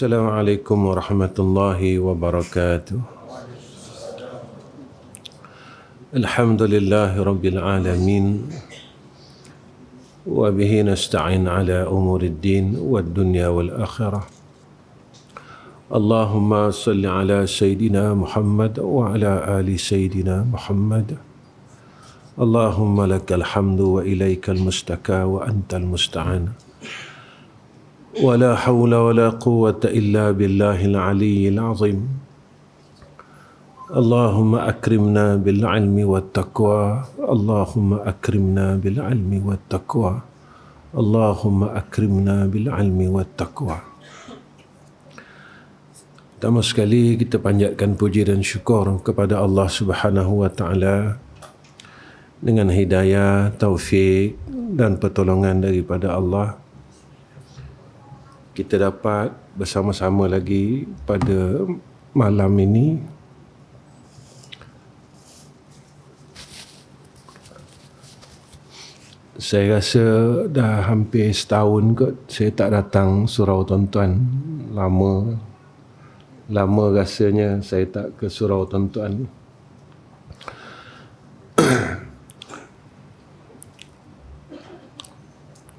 Assalamualaikum warahmatullahi wabarakatuh. Alhamdulillahi rabbil alamin. Wa bihi nasta'in ala umuriddin wad dunya wal akhirah. Allahumma salli ala Sayyidina Muhammad wa ala ali Sayyidina Muhammad. Allahumma lakal hamdu wa ilaikal mustaka wa antal musta'an. Wa la hawla wa la quwwata illa billahil aliyyil azim. Allahumma akrimna bil ilmi wat taqwa. Allahumma akrimna bil ilmi wat taqwa. Allahumma akrimna bil ilmi wat taqwa. Pertama sekali kita panjatkan puji dan syukur kepada Allah Subhanahu wa taala dengan hidayah, taufik dan pertolongan daripada Allah. Kita dapat bersama-sama lagi pada malam ini saya rasa dah hampir setahun kot saya tak datang surau tuan-tuan. Lama rasanya saya tak ke surau tuan-tuan.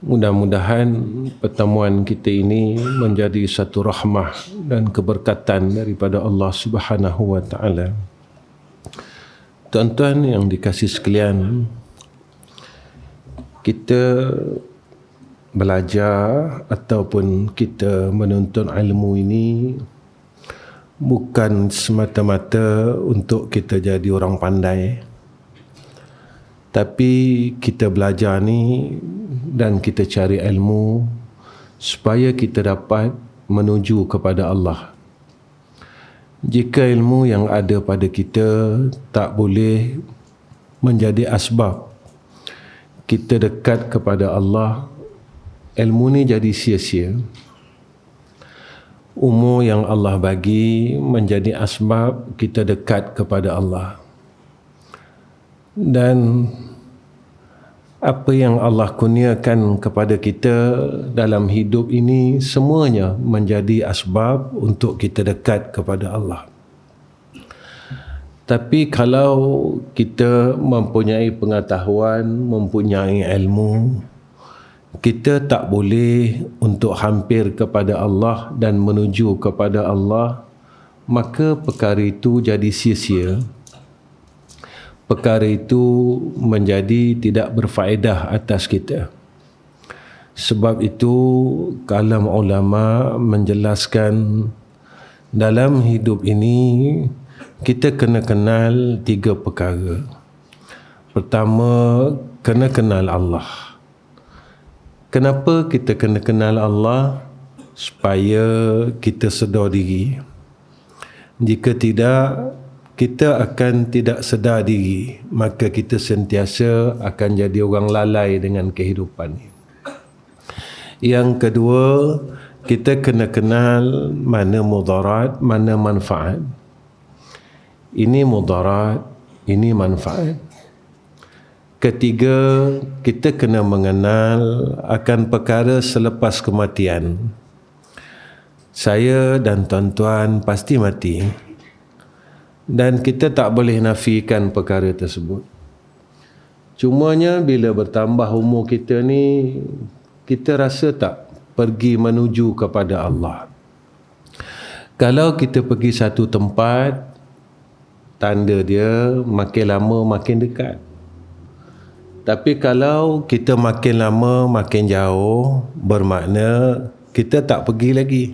Mudah-mudahan pertemuan kita ini menjadi satu rahmah dan keberkatan daripada Allah Subhanahu wa taala. Tuan-tuan yang dikasihi sekalian, kita belajar ataupun kita menuntut ilmu ini bukan semata-mata untuk kita jadi orang pandai, tapi kita belajar ni dan kita cari ilmu supaya kita dapat menuju kepada Allah. Jika ilmu yang ada pada kita tak boleh menjadi asbab kita dekat kepada Allah, ilmu ni jadi sia-sia. Umur yang Allah bagi menjadi asbab kita dekat kepada Allah. Dan apa yang Allah kurniakan kepada kita dalam hidup ini semuanya menjadi asbab untuk kita dekat kepada Allah. Tapi kalau kita mempunyai pengetahuan, mempunyai ilmu, kita tak boleh untuk hampir kepada Allah dan menuju kepada Allah, maka perkara itu jadi sia-sia. Perkara itu menjadi tidak berfaedah atas kita. Sebab itu kalam ulama menjelaskan dalam hidup ini kita kena kenal 3 perkara. Pertama, kena kenal Allah. Kenapa kita kena kenal Allah? Supaya kita sedar diri. Jika tidak, kita akan tidak sedar diri, maka kita sentiasa akan jadi orang lalai dengan kehidupan. Yang kedua, kita kena kenal mana mudarat, mana manfaat. Ini mudarat, ini manfaat. Ketiga, kita kena mengenal akan perkara selepas kematian. Saya dan tuan-tuan pasti mati. Dan kita tak boleh nafikan perkara tersebut. Cumanya bila bertambah umur kita ni, kita rasa tak pergi menuju kepada Allah. Kalau kita pergi satu tempat, tanda dia makin lama makin dekat. Tapi kalau kita makin lama makin jauh, bermakna kita tak pergi lagi.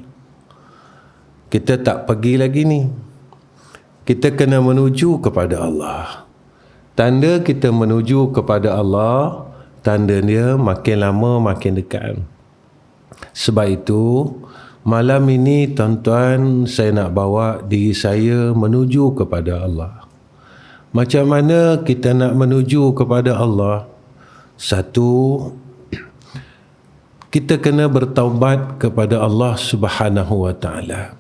Kita tak pergi lagi ni. Kita kena menuju kepada Allah. Tanda kita menuju kepada Allah, tanda dia makin lama makin dekat. Sebab itu, malam ini tuan-tuan, saya nak bawa diri saya menuju kepada Allah. Macam mana kita nak menuju kepada Allah? Satu, kita kena bertaubat kepada Allah Subhanahu wa taala.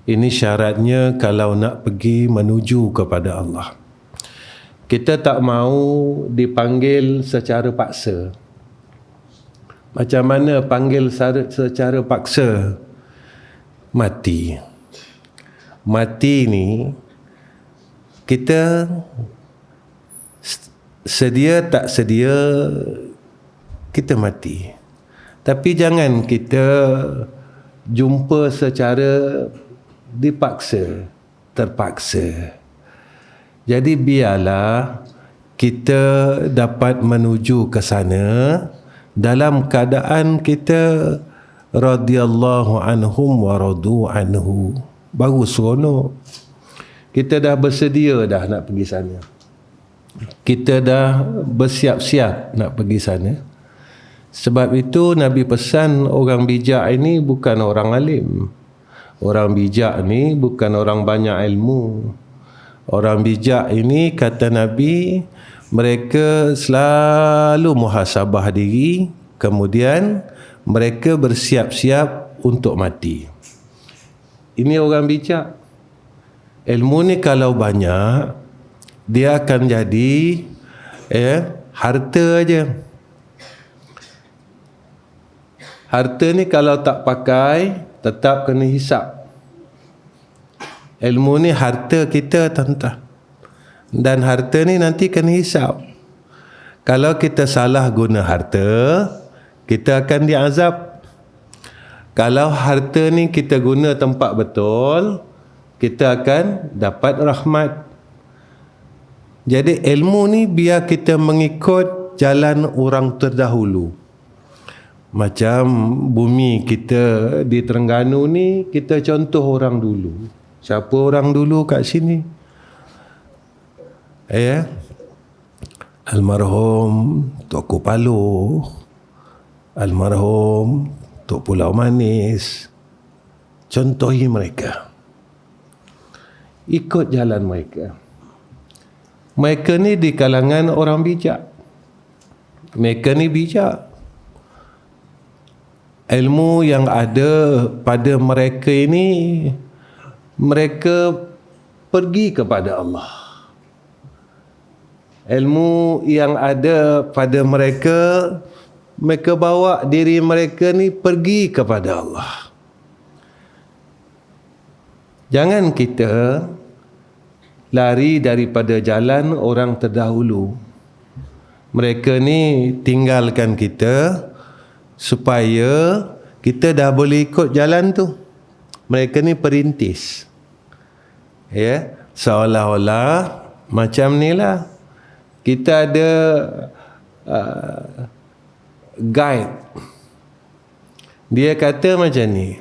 Ini syaratnya kalau nak pergi menuju kepada Allah. Kita tak mahu dipanggil secara paksa. Macam mana panggil secara paksa? mati. Mati ni kita sedia tak sedia kita mati. Tapi jangan kita jumpa secara dipaksa, terpaksa. Jadi biarlah kita dapat menuju ke sana dalam keadaan kita radhiyallahu anhum wa radu anhu. Baru seronok. Kita dah bersedia dah nak pergi sana. Kita dah bersiap-siap nak pergi sana. Sebab itu Nabi pesan orang bijak ini bukan orang alim. Orang bijak ni bukan orang banyak ilmu. Orang bijak ini kata Nabi, mereka selalu muhasabah diri, kemudian mereka bersiap-siap untuk mati. Ini orang bijak. Ilmu ni kalau banyak, dia akan jadi harta aja. Harta ni kalau tak pakai, tetap kena hisap. Ilmu ni harta kita, tuan-tuan. Dan harta ni nanti kena hisap. Kalau kita salah guna harta, kita akan diazab. Kalau harta ni kita guna tempat betul, kita akan dapat rahmat. Jadi ilmu ni biar kita mengikut jalan orang terdahulu. Macam bumi kita di Terengganu ni, kita contoh orang dulu. Siapa orang dulu kat sini? Almarhum Tok Kupalo, almarhum Tok Pulau Manis. Contohi mereka. Ikut jalan mereka. Mereka ni di kalangan orang bijak. Mereka ni bijak. Ilmu yang ada pada mereka ini, mereka pergi kepada Allah. Ilmu yang ada pada mereka, mereka bawa diri mereka ni pergi kepada Allah. Jangan kita lari daripada jalan orang terdahulu. Mereka ni tinggalkan kita supaya kita dah boleh ikut jalan tu. Mereka ni perintis. Seolah-olah macam ni lah. Kita ada guide. Dia kata macam ni,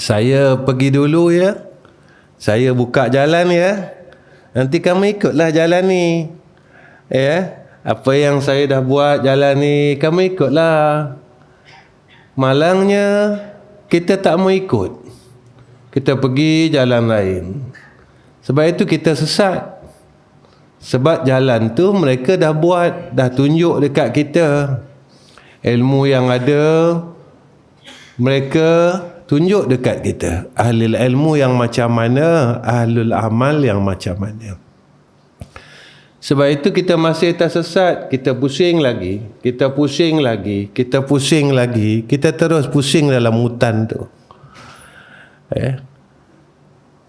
saya pergi dulu ya, saya buka jalan ya, nanti kamu ikutlah jalan ni. Apa yang saya dah buat jalan ni, kamu ikutlah. Malangnya kita tak mau ikut, kita pergi jalan lain. Sebab itu kita sesat. Sebab jalan tu mereka dah buat, dah tunjuk dekat kita. Ilmu yang ada mereka tunjuk dekat kita. Ahli ilmu yang macam mana, ahlul amal yang macam mana. Sebab itu kita masih tersesat. Kita pusing lagi, kita pusing lagi, kita pusing lagi. Kita terus pusing dalam hutan tu.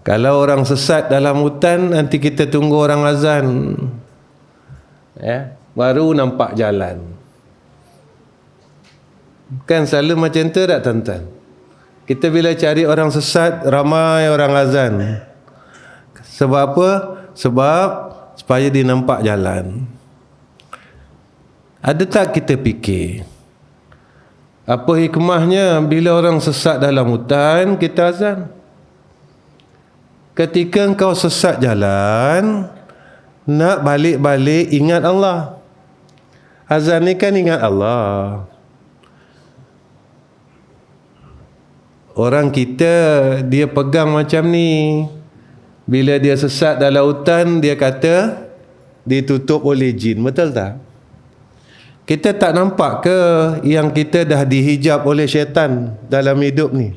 Kalau orang sesat dalam hutan, nanti kita tunggu orang azan, baru nampak jalan. Kan selalu macam tu tak, tuan-tuan? Kita bila cari orang sesat, ramai orang azan. Sebab apa? Sebab supaya dia nampak jalan. Ada tak kita fikir apa hikmahnya bila orang sesat dalam hutan kita azan? Ketika engkau sesat jalan, nak balik-balik ingat Allah. Azan ni kan ingat Allah. Orang kita dia pegang macam ni. Bila dia sesat dalam hutan, dia kata ditutup oleh jin. Betul tak? Kita tak nampak ke yang kita dah dihijab oleh syaitan dalam hidup ni?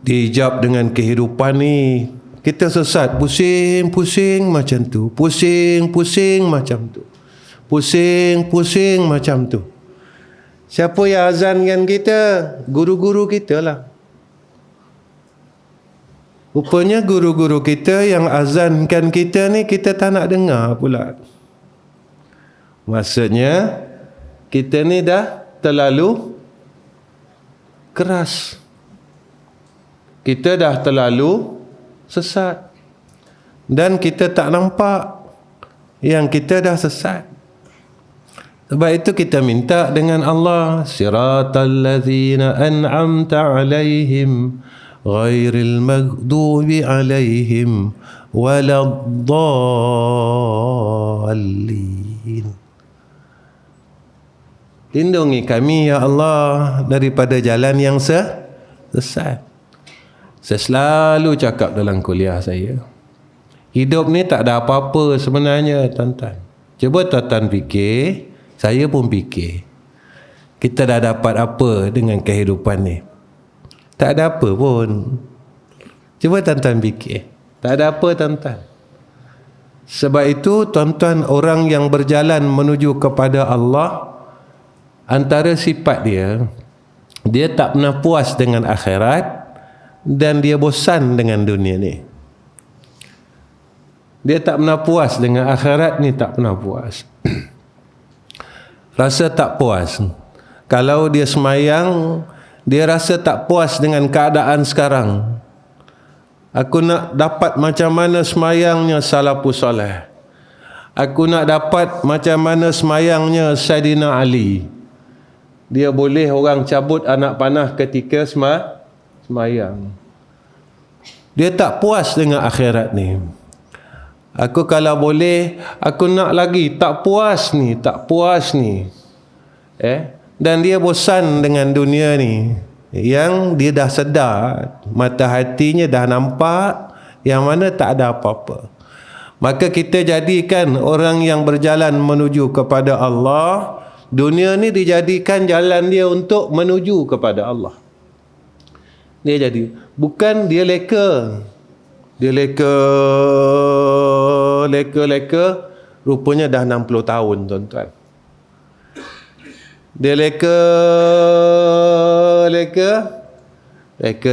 Dihijab dengan kehidupan ni. Kita sesat, pusing-pusing macam tu. Pusing-pusing macam tu. Pusing-pusing macam tu. Siapa yang azankan kita? Guru-guru kita lah. Rupanya guru-guru kita yang azankan kita ni kita tak nak dengar pula. Maksudnya kita ni dah terlalu keras. Kita dah terlalu sesat. Dan kita tak nampak yang kita dah sesat. Sebab itu kita minta dengan Allah, siratal ladzina an'amta alaihim ghairil maghdubi alaihim waladdallin. Lindungi kami ya Allah daripada jalan yang sesat. Saya selalu cakap dalam kuliah saya, hidup ni tak ada apa-apa sebenarnya, tuan-tuan. Cuba tuan-tuan fikir, saya pun fikir, kita dah dapat apa dengan kehidupan ni? Tak ada apa pun. Cuba tuan-tuan fikir, tak ada apa, tuan-tuan. Sebab itu tuan-tuan, orang yang berjalan menuju kepada Allah, antara sifat dia tak pernah puas dengan akhirat dan dia bosan dengan dunia ni. Dia tak pernah puas dengan akhirat ni, tak pernah puas. Rasa tak puas. Kalau dia semayang, dia rasa tak puas dengan keadaan sekarang. Aku nak dapat macam mana semayangnya salafus soleh. Aku nak dapat macam mana semayangnya Saidina Ali. Dia boleh orang cabut anak panah ketika semayang. Dia tak puas dengan akhirat ni. Aku kalau boleh, aku nak lagi, tak puas ni. Dan dia bosan dengan dunia ni. Yang dia dah sedar, mata hatinya dah nampak yang mana tak ada apa-apa. Maka kita jadikan orang yang berjalan menuju kepada Allah, dunia ni dijadikan jalan dia untuk menuju kepada Allah. Dia jadi, bukan dia leka. Dia leka, rupanya dah 60 tahun, tuan-tuan. Dia leka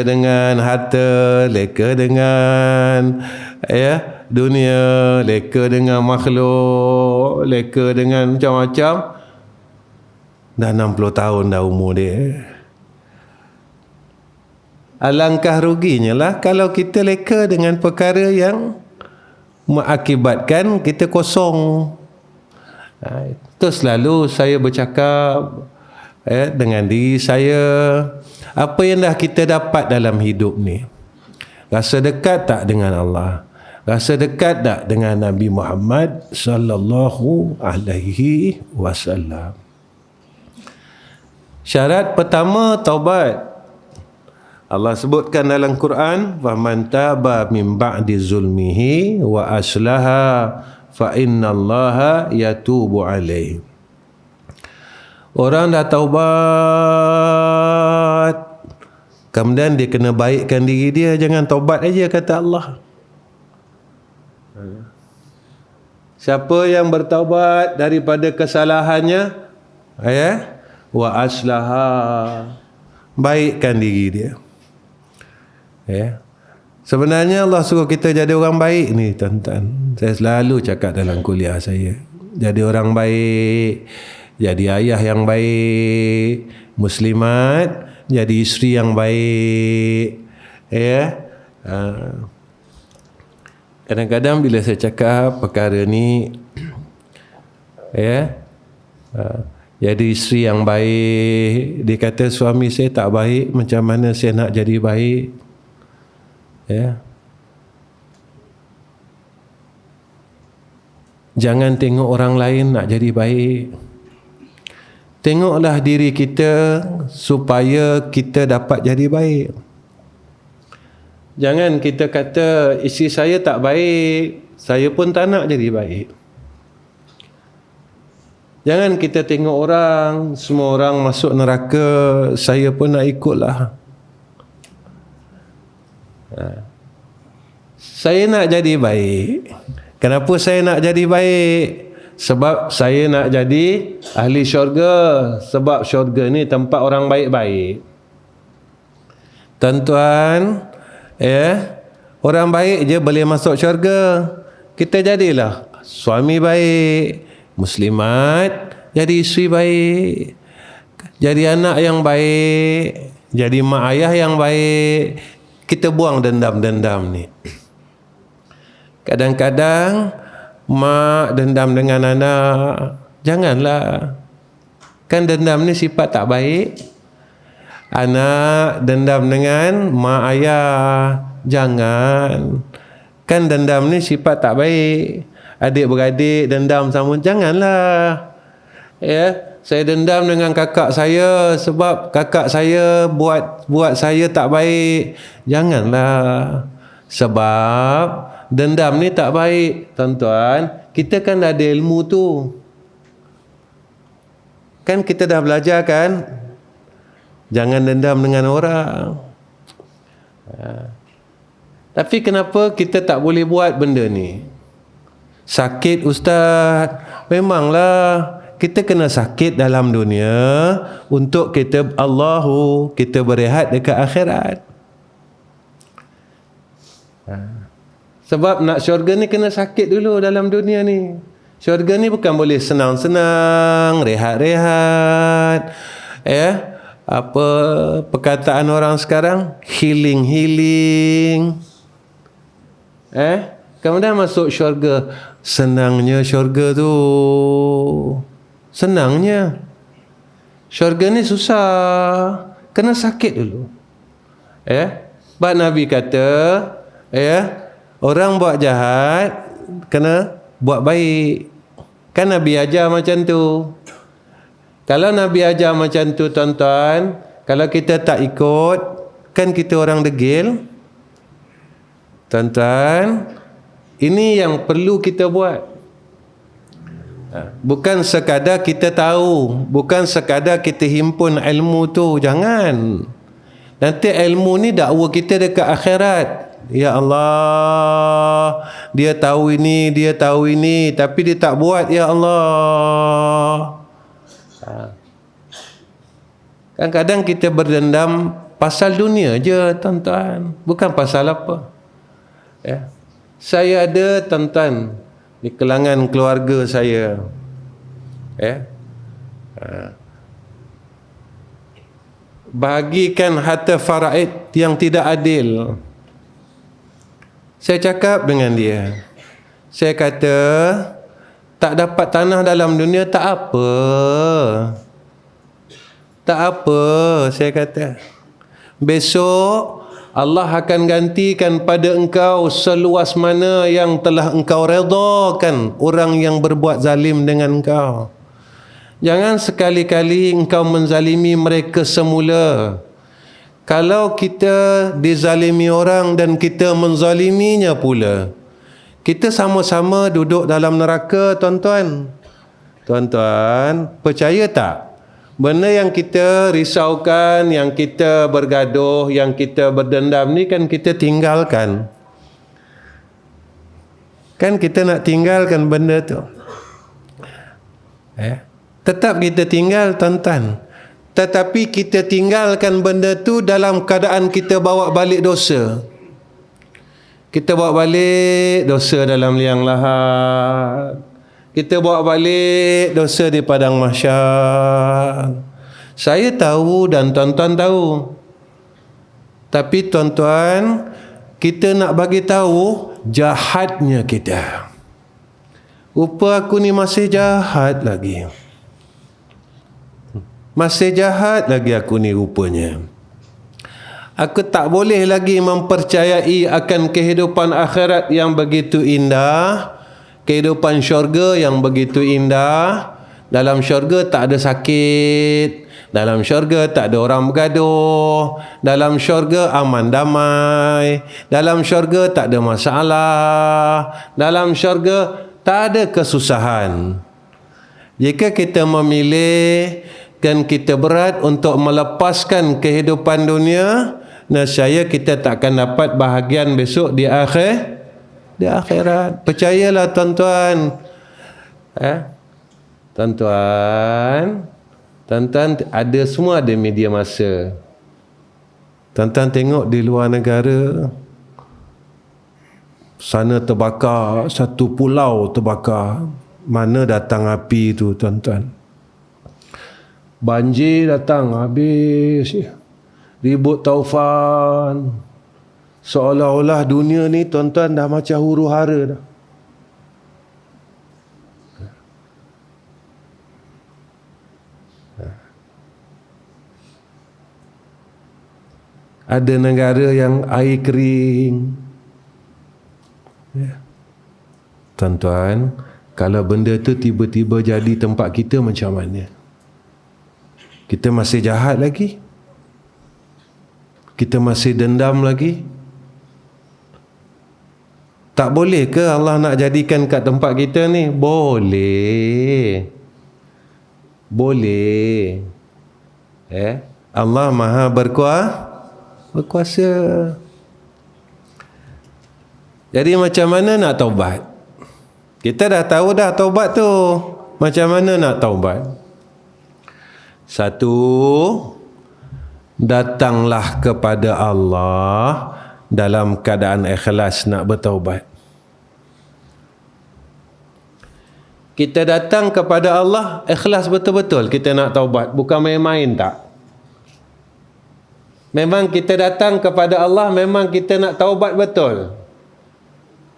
dengan harta, leka dengan dunia, leka dengan makhluk, leka dengan macam-macam. Dah 60 tahun dah umur dia. Alangkah ruginya lah kalau kita leka dengan perkara yang mengakibatkan kita kosong. Itu selalu saya bercakap dengan diri saya, apa yang dah kita dapat dalam hidup ni? Rasa dekat tak dengan Allah? Rasa dekat tak dengan Nabi Muhammad sallallahu alaihi wasallam? Syarat pertama, taubat. Allah sebutkan dalam Quran, "Faman taba min ba'di zulmihi wa aslaha fa innallaha yatubu alaihi." Orang dah taubat, kemudian dia kena baikkan diri dia, jangan taubat aja kata Allah. Siapa yang bertaubat daripada kesalahannya, wa aslaha, baikkan diri dia. Sebenarnya Allah suruh kita jadi orang baik ni, tuan-tuan. Saya selalu cakap dalam kuliah saya, jadi orang baik, jadi ayah yang baik, muslimat, jadi isteri yang baik. Kadang-kadang bila saya cakap perkara ni, jadi isteri yang baik, dia kata suami saya tak baik, macam mana saya nak jadi baik? Jangan tengok orang lain nak jadi baik. Tengoklah diri kita supaya kita dapat jadi baik. Jangan kita kata isteri saya tak baik, saya pun tak nak jadi baik. Jangan kita tengok orang, semua orang masuk neraka, saya pun nak ikutlah. Saya nak jadi baik. Kenapa saya nak jadi baik? Sebab saya nak jadi ahli syurga. Sebab syurga ni tempat orang baik-baik. Tuan-tuan, Orang baik je boleh masuk syurga. Kita jadilah suami baik, muslimat, jadi isteri baik, jadi anak yang baik, jadi mak ayah yang baik. Kita buang dendam-dendam ni. Kadang-kadang mak dendam dengan anak, janganlah. Kan dendam ni sifat tak baik. Anak dendam dengan mak ayah, jangan. Kan dendam ni sifat tak baik. Adik-beradik dendam sama, janganlah. Ya, saya dendam dengan kakak saya sebab kakak saya buat saya tak baik. Janganlah. Sebab dendam ni tak baik, tuan-tuan. Kita kan dah ada ilmu tu. Kan kita dah belajar kan? Jangan dendam dengan orang. Tapi kenapa kita tak boleh buat benda ni? Sakit ustaz. Memanglah kita kena sakit dalam dunia untuk kita kita berehat dekat akhirat. Sebab nak syurga ni kena sakit dulu dalam dunia ni. Syurga ni bukan boleh senang-senang, rehat-rehat. Ya, apa perkataan orang sekarang? Healing. Kemudian masuk syurga. Senangnya syurga tu. Senangnya. Syurga ni susah. Kena sakit dulu. Sebab Nabi kata, orang buat jahat kena buat baik. Kan Nabi ajar macam tu. Kalau Nabi ajar macam tu, tuan-tuan, kalau kita tak ikut, kan kita orang degil. Tuan-tuan, ini yang perlu kita buat. Bukan sekadar kita tahu, bukan sekadar kita himpun ilmu tu, jangan. Nanti ilmu ni dakwa kita dekat akhirat. Ya Allah, dia tahu ini, tapi dia tak buat, ya Allah. Kadang-kadang kita berdendam pasal dunia je, tuan-tuan, bukan pasal apa. Saya ada, tuan-tuan, di kalangan keluarga saya, bahagikan harta faraid yang tidak adil. Saya cakap dengan dia, saya kata, tak dapat tanah dalam dunia tak apa. Tak apa, saya kata. Besok Allah akan gantikan pada engkau seluas mana yang telah engkau redakan orang yang berbuat zalim dengan engkau. Jangan sekali-kali engkau menzalimi mereka semula. Kalau kita dizalimi orang dan kita menzaliminya pula, kita sama-sama duduk dalam neraka, tuan-tuan. Tuan-tuan, percaya tak? Benda yang kita risaukan, yang kita bergaduh, yang kita berdendam ni kan kita tinggalkan. Kan kita nak tinggalkan benda tu. Tetap kita tinggal, tuan-tuan. Tetapi kita tinggalkan benda tu dalam keadaan kita bawa balik dosa. Kita bawa balik dosa dalam liang lahat. Kita bawa balik dosa di padang mahsyar. Saya tahu dan tuan-tuan tahu. Tapi tuan-tuan, kita nak bagi tahu jahatnya kita. Rupa aku ni masih jahat lagi. Masih jahat lagi aku ni rupanya. Aku tak boleh lagi mempercayai akan kehidupan akhirat yang begitu indah. Kehidupan syurga yang begitu indah. Dalam syurga tak ada sakit. Dalam syurga tak ada orang bergaduh. Dalam syurga aman damai. Dalam syurga tak ada masalah. Dalam syurga tak ada kesusahan. Jika kita memilih dan kita berat untuk melepaskan kehidupan dunia, nescaya kita takkan dapat bahagian besok di akhirat. Percayalah, tuan-tuan. Tuan-tuan ada semua, ada media masa. Tuan-tuan tengok di luar negara, sana terbakar, satu pulau terbakar. Mana datang api tu tuan-tuan? Banjir datang, habis. Ribut taufan. Seolah-olah dunia ni tuan-tuan dah macam huru hara dah. Ada negara yang air kering. Ya. Tuan-tuan, kalau benda tu tiba-tiba jadi tempat kita macam mana? Kita masih jahat lagi? Kita masih dendam lagi? Tak boleh ke Allah nak jadikan kat tempat kita ni? Boleh. Boleh. Allah Maha berkuasa. Jadi macam mana nak taubat? Kita dah tahu dah taubat tu. Macam mana nak taubat? Satu, datanglah kepada Allah dalam keadaan ikhlas nak bertaubat. Kita datang kepada Allah ikhlas betul-betul kita nak taubat, bukan main-main tak? Memang kita datang kepada Allah, memang kita nak taubat betul.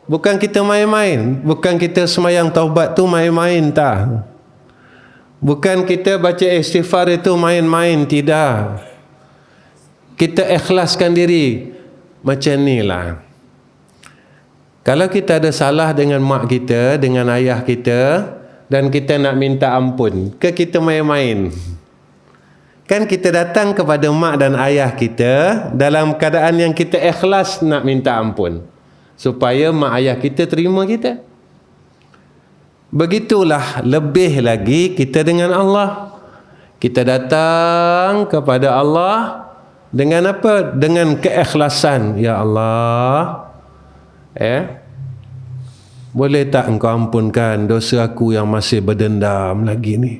Bukan kita main-main, bukan kita semayang taubat tu main-main tak? Bukan kita baca istighfar itu main-main, tidak. Kita ikhlaskan diri. Macam ni lah. Kalau kita ada salah dengan mak kita, dengan ayah kita, dan kita nak minta ampun, ke kita main-main? Kan kita datang kepada mak dan ayah kita dalam keadaan yang kita ikhlas nak minta ampun, supaya mak ayah kita terima kita. Begitulah lebih lagi kita dengan Allah. Kita datang kepada Allah dengan apa? Dengan keikhlasan. Ya Allah, boleh tak engkau ampunkan dosa aku yang masih berdendam lagi ni?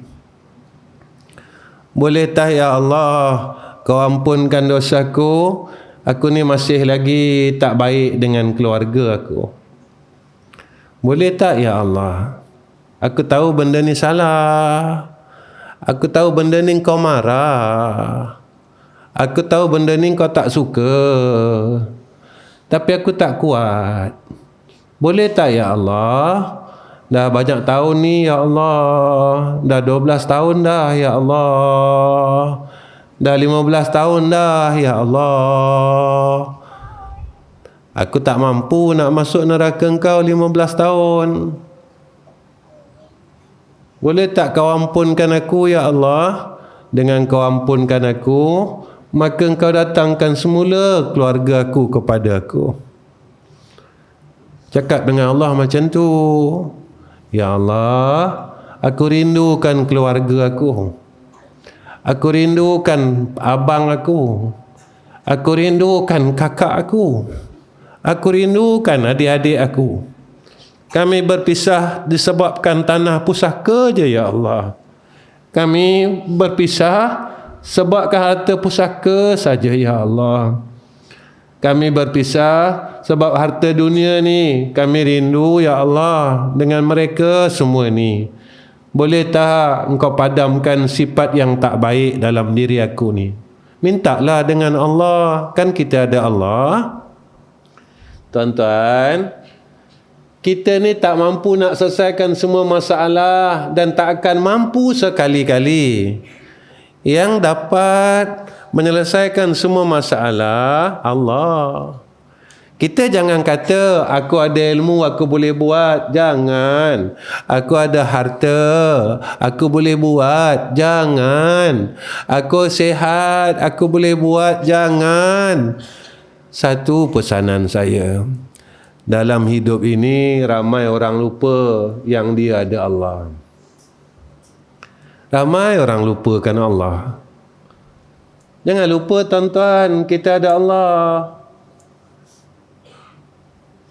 Boleh tak ya Allah kau ampunkan dosaku, aku ni masih lagi tak baik dengan keluarga aku. Boleh tak ya Allah? Aku tahu benda ni salah. Aku tahu benda ni kau marah. Aku tahu benda ni kau tak suka. Tapi aku tak kuat. Boleh tak ya Allah? Dah banyak tahun ni ya Allah. Dah 12 tahun dah ya Allah. Dah 15 tahun dah ya Allah. Aku tak mampu nak masuk neraka engkau 15 tahun. Boleh tak kau ampunkan aku ya Allah? Dengan kau ampunkan aku, maka engkau datangkan semula keluarga aku kepada aku. Cakap dengan Allah macam tu. Ya Allah, aku rindukan keluarga aku. Aku rindukan abang aku. Aku rindukan kakak aku. Aku rindukan adik-adik aku. Kami berpisah disebabkan tanah pusaka je ya Allah. Kami berpisah sebabkan harta pusaka saja ya Allah. Kami berpisah sebab harta dunia ni. Kami rindu ya Allah dengan mereka semua ni. Boleh tak engkau padamkan sifat yang tak baik dalam diri aku ni? Mintalah dengan Allah. Kan kita ada Allah. Tuan-tuan, kita ni tak mampu nak selesaikan semua masalah dan tak akan mampu sekali-kali. Yang dapat menyelesaikan semua masalah Allah. Kita jangan kata aku ada ilmu aku boleh buat. Jangan. Aku ada harta aku boleh buat. Jangan. Aku sihat aku boleh buat. Jangan. Satu pesanan saya, dalam hidup ini ramai orang lupa yang dia ada Allah. Ramai orang lupakan Allah. Jangan lupa tuan-tuan, kita ada Allah.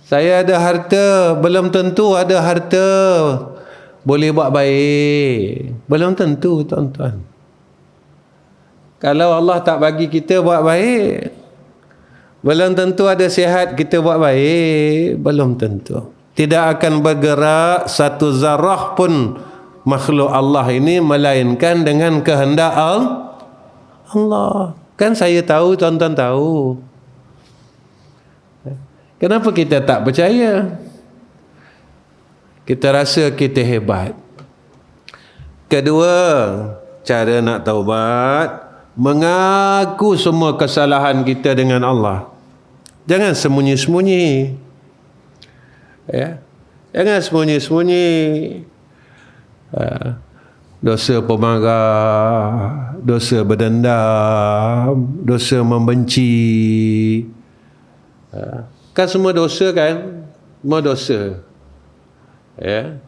Saya ada harta, belum tentu ada harta boleh buat baik. Belum tentu tuan-tuan. Kalau Allah tak bagi kita buat baik, Belum tentu ada sihat kita buat baik. Belum tentu. Tidak akan bergerak satu zarah pun makhluk Allah ini melainkan dengan kehendak Allah. Kan saya tahu, tuan-tuan tahu. Kenapa kita tak percaya? Kita rasa kita hebat. Kedua, cara nak taubat, mengaku semua kesalahan kita dengan Allah. Jangan sembunyi-sembunyi. Ya. Jangan sembunyi-sembunyi. Dosa pemarah, dosa berdendam, dosa membenci. Kan semua dosa kan? Semua dosa. Ya.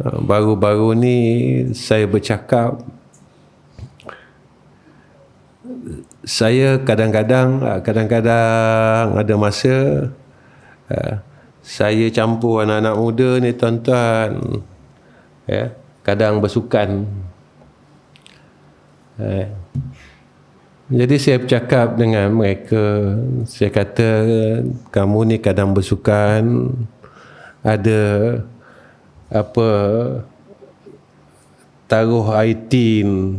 Baru-baru ni saya bercakap, saya kadang-kadang ada masa saya campur anak-anak muda ni, tuan-tuan, ya, kadang bersukan. Jadi saya bercakap dengan mereka, saya kata, kamu ni kadang bersukan, ada apa, taruh itin,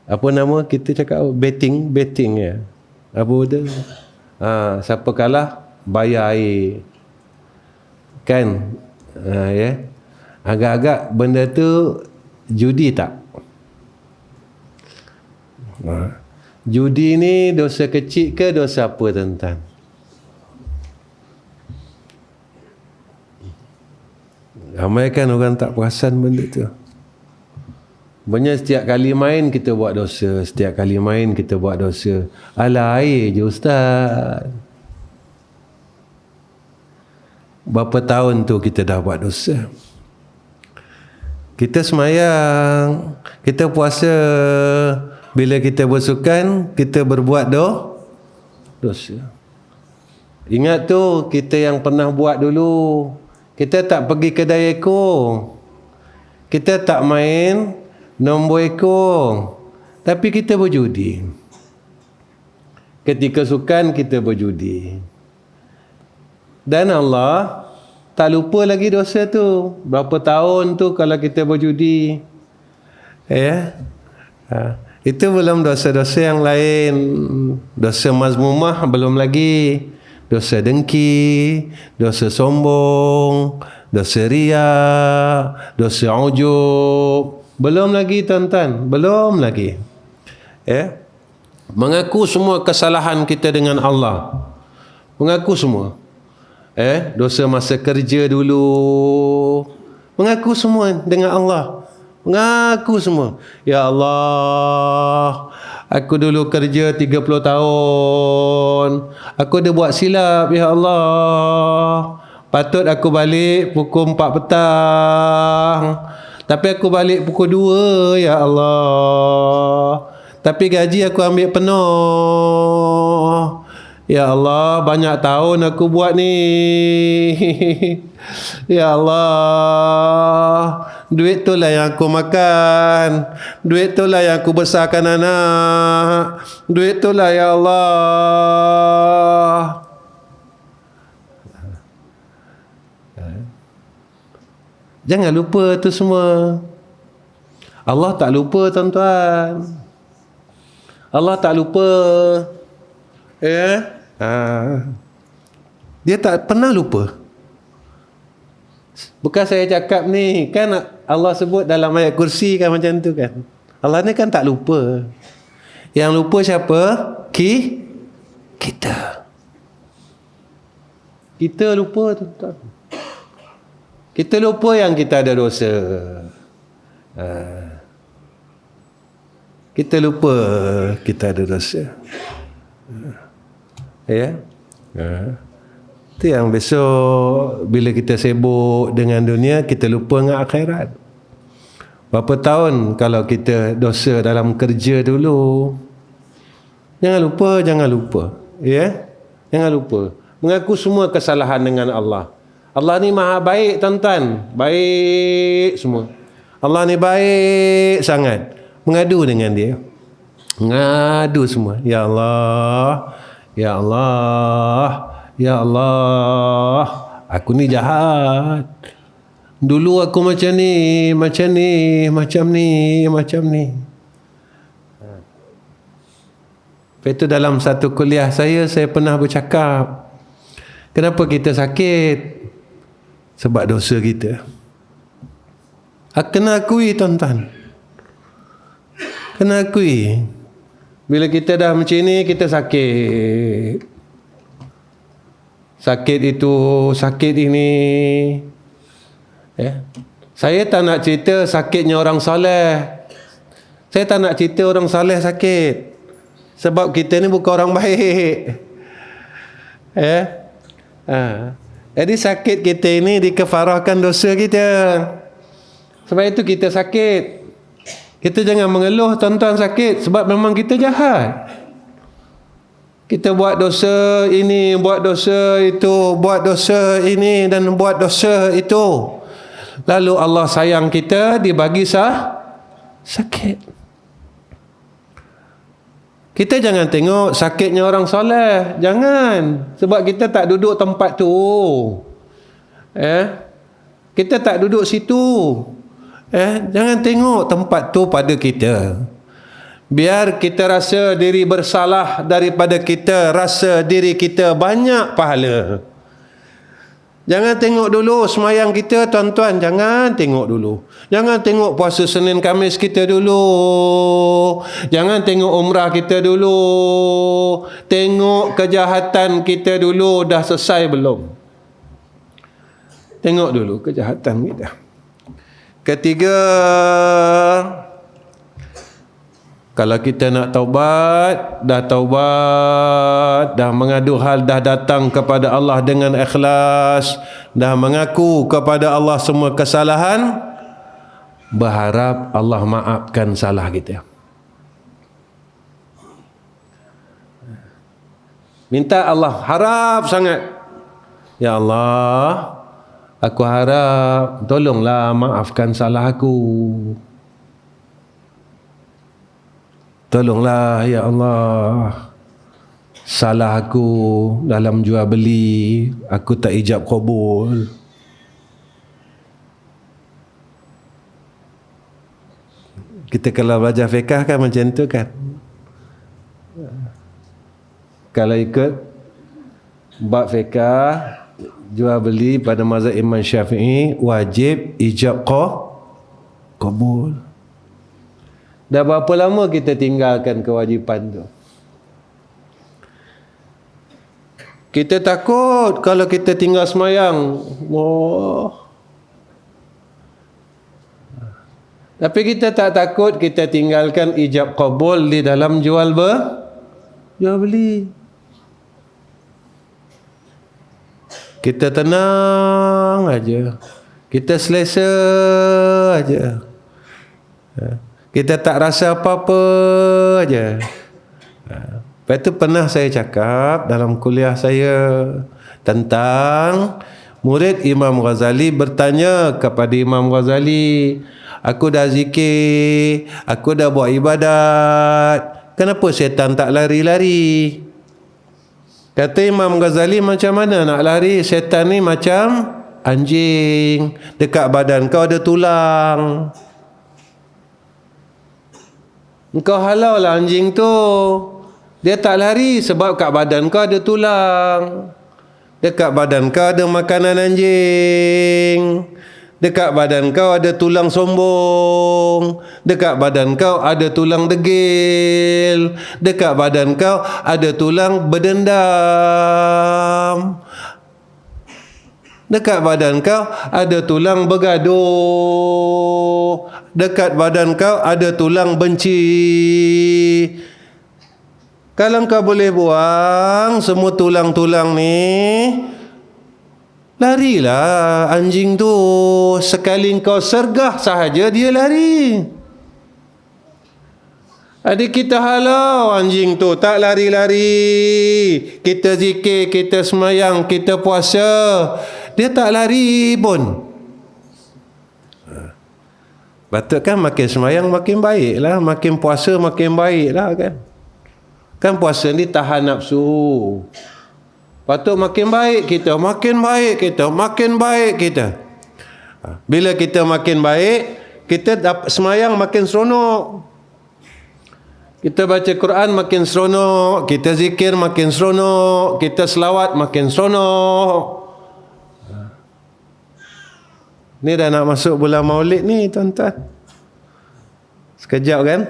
apa nama kita cakap, betting ya, apa dia, siapa kalah bayar air kan, ya, agak-agak benda tu judi tak? Judi ni dosa kecil ke dosa apa, tuan-tuan? Ramai kan orang tak perasan benda tu. Banyak setiap kali main kita buat dosa, setiap kali main kita buat dosa. Alah, air je ustaz. Berapa tahun tu kita dah buat dosa. Kita semayang, kita puasa, bila kita bersukan, kita berbuat dosa. Ingat tu, kita yang pernah buat dulu. Kita tak pergi kedai ekor. Kita tak main nombor ekor. Tapi kita berjudi. Ketika sukan, kita berjudi. Dan Allah tak lupa lagi dosa tu. Berapa tahun tu kalau kita berjudi. Ya. Itu belum dosa-dosa yang lain. Dosa mazmumah belum lagi. Dosa dengki, dosa sombong, dosa riya, dosa ujub. Belum lagi, tuan-tuan, belum lagi. Ya. Mengaku semua kesalahan kita dengan Allah. Mengaku semua. Dosa masa kerja dulu. Mengaku semua dengan Allah. Mengaku semua. Ya Allah, aku dulu kerja 30 tahun. Aku dah buat silap, ya Allah. Patut aku balik pukul 4 petang. Tapi aku balik pukul 2, ya Allah. Tapi gaji aku ambil penuh. Ya Allah, banyak tahun aku buat ni. Ya Allah, duit tu lah yang aku makan. Duit tu lah yang aku besarkan anak. Duit tu lah, ya Allah. Jangan lupa tu semua. Allah tak lupa, tuan-tuan. Allah tak lupa. Ya. Dia tak pernah lupa. Bukan saya cakap ni, kan Allah sebut dalam ayat kursi kan macam tu kan. Allah ni kan tak lupa. Yang lupa siapa? Kita. Kita lupa, tuan-tuan. Kita lupa yang kita ada dosa. Kita lupa kita ada dosa. Ya. Itu yang besok bila kita sibuk dengan dunia, kita lupa dengan akhirat. Berapa tahun kalau kita dosa dalam kerja dulu. Jangan lupa. Ya. Jangan lupa. Mengaku semua kesalahan dengan Allah. Allah ni maha baik, tuan-tuan. Baik semua. Allah ni baik sangat. Mengadu dengan dia. Ngadu semua. Ya Allah, ya Allah, ya Allah, aku ni jahat. Dulu aku macam ni, macam ni, macam ni, macam ni. Lepas itu dalam satu kuliah saya pernah bercakap, kenapa kita sakit? Sebab dosa kita. Kena akui tuan-tuan. Kena akui. Bila kita dah macam ni, kita sakit. Sakit itu, sakit ini. Saya tak nak cerita sakitnya orang soleh. Saya tak nak cerita orang soleh sakit. Sebab kita ni bukan orang baik. Jadi sakit kita ini dikefarahkan dosa kita. Sebab itu kita sakit. Kita jangan mengeluh tuan-tuan sakit. Sebab memang kita jahat. Kita buat dosa ini, buat dosa itu, buat dosa ini dan buat dosa itu. Lalu Allah sayang kita, dibagi sakit. Kita jangan tengok sakitnya orang soleh. Jangan. Sebab kita tak duduk tempat tu. Kita tak duduk situ. Jangan tengok tempat tu pada kita. Biar kita rasa diri bersalah daripada kita rasa diri kita banyak pahala. Jangan tengok dulu semayang kita tuan-tuan. Jangan tengok dulu. Jangan tengok puasa Senin Khamis kita dulu. Jangan tengok umrah kita dulu. Tengok kejahatan kita dulu. Dah selesai belum? Tengok dulu kejahatan kita. Ketiga, kalau kita nak taubat, dah mengadu hal, dah datang kepada Allah dengan ikhlas, dah mengaku kepada Allah semua kesalahan, berharap Allah maafkan salah kita. Minta Allah, harap sangat. Ya Allah, aku harap tolonglah maafkan salah aku. Tolonglah ya Allah, salah aku dalam jual beli, aku tak ijab qabul. Kita kalau belajar fiqh kan macam tu kan. Kalau ikut bab fiqh jual beli pada mazhab Imam Syafi'i, wajib ijab qabul. Dah berapa lama kita tinggalkan kewajipan tu? Kita takut kalau kita tinggal semayang. Tapi kita tak takut kita tinggalkan ijab qabul di dalam jual beli. Kita tenang aja. Kita selesa aja. Kita tak rasa apa-apa aja. Lepas tu pernah saya cakap dalam kuliah saya tentang murid Imam Ghazali bertanya kepada Imam Ghazali, aku dah zikir, aku dah buat ibadat, kenapa syaitan tak lari-lari? Kata Imam Ghazali, macam mana nak lari? Syaitan ni macam anjing, dekat badan kau ada tulang. Engkau halau lah anjing tu. Dia tak lari sebab kat badan kau ada tulang. Dekat badan kau ada makanan anjing. Dekat badan kau ada tulang sombong. Dekat badan kau ada tulang degil. Dekat badan kau ada tulang berdendam. Dekat badan kau ada tulang bergaduh. Dekat badan kau ada tulang benci. Kalau kau boleh buang semua tulang-tulang ni, larilah anjing tu. Sekali kau sergah sahaja dia lari. Adik kita halau anjing tu tak lari-lari. Kita zikir, kita semayang, kita puasa, dia tak lari pun. Patut kan makin semayang makin baik lah, makin puasa makin baik lah kan. Kan puasa ni tahan nafsu. Patut makin baik kita, makin baik kita, makin baik kita. Bila kita makin baik, kita dapat semayang makin seronok. Kita baca Quran makin seronok, kita zikir makin seronok, kita selawat makin seronok. Ni dah nak masuk bulan Maulid ni tuan-tuan. Sekejap kan?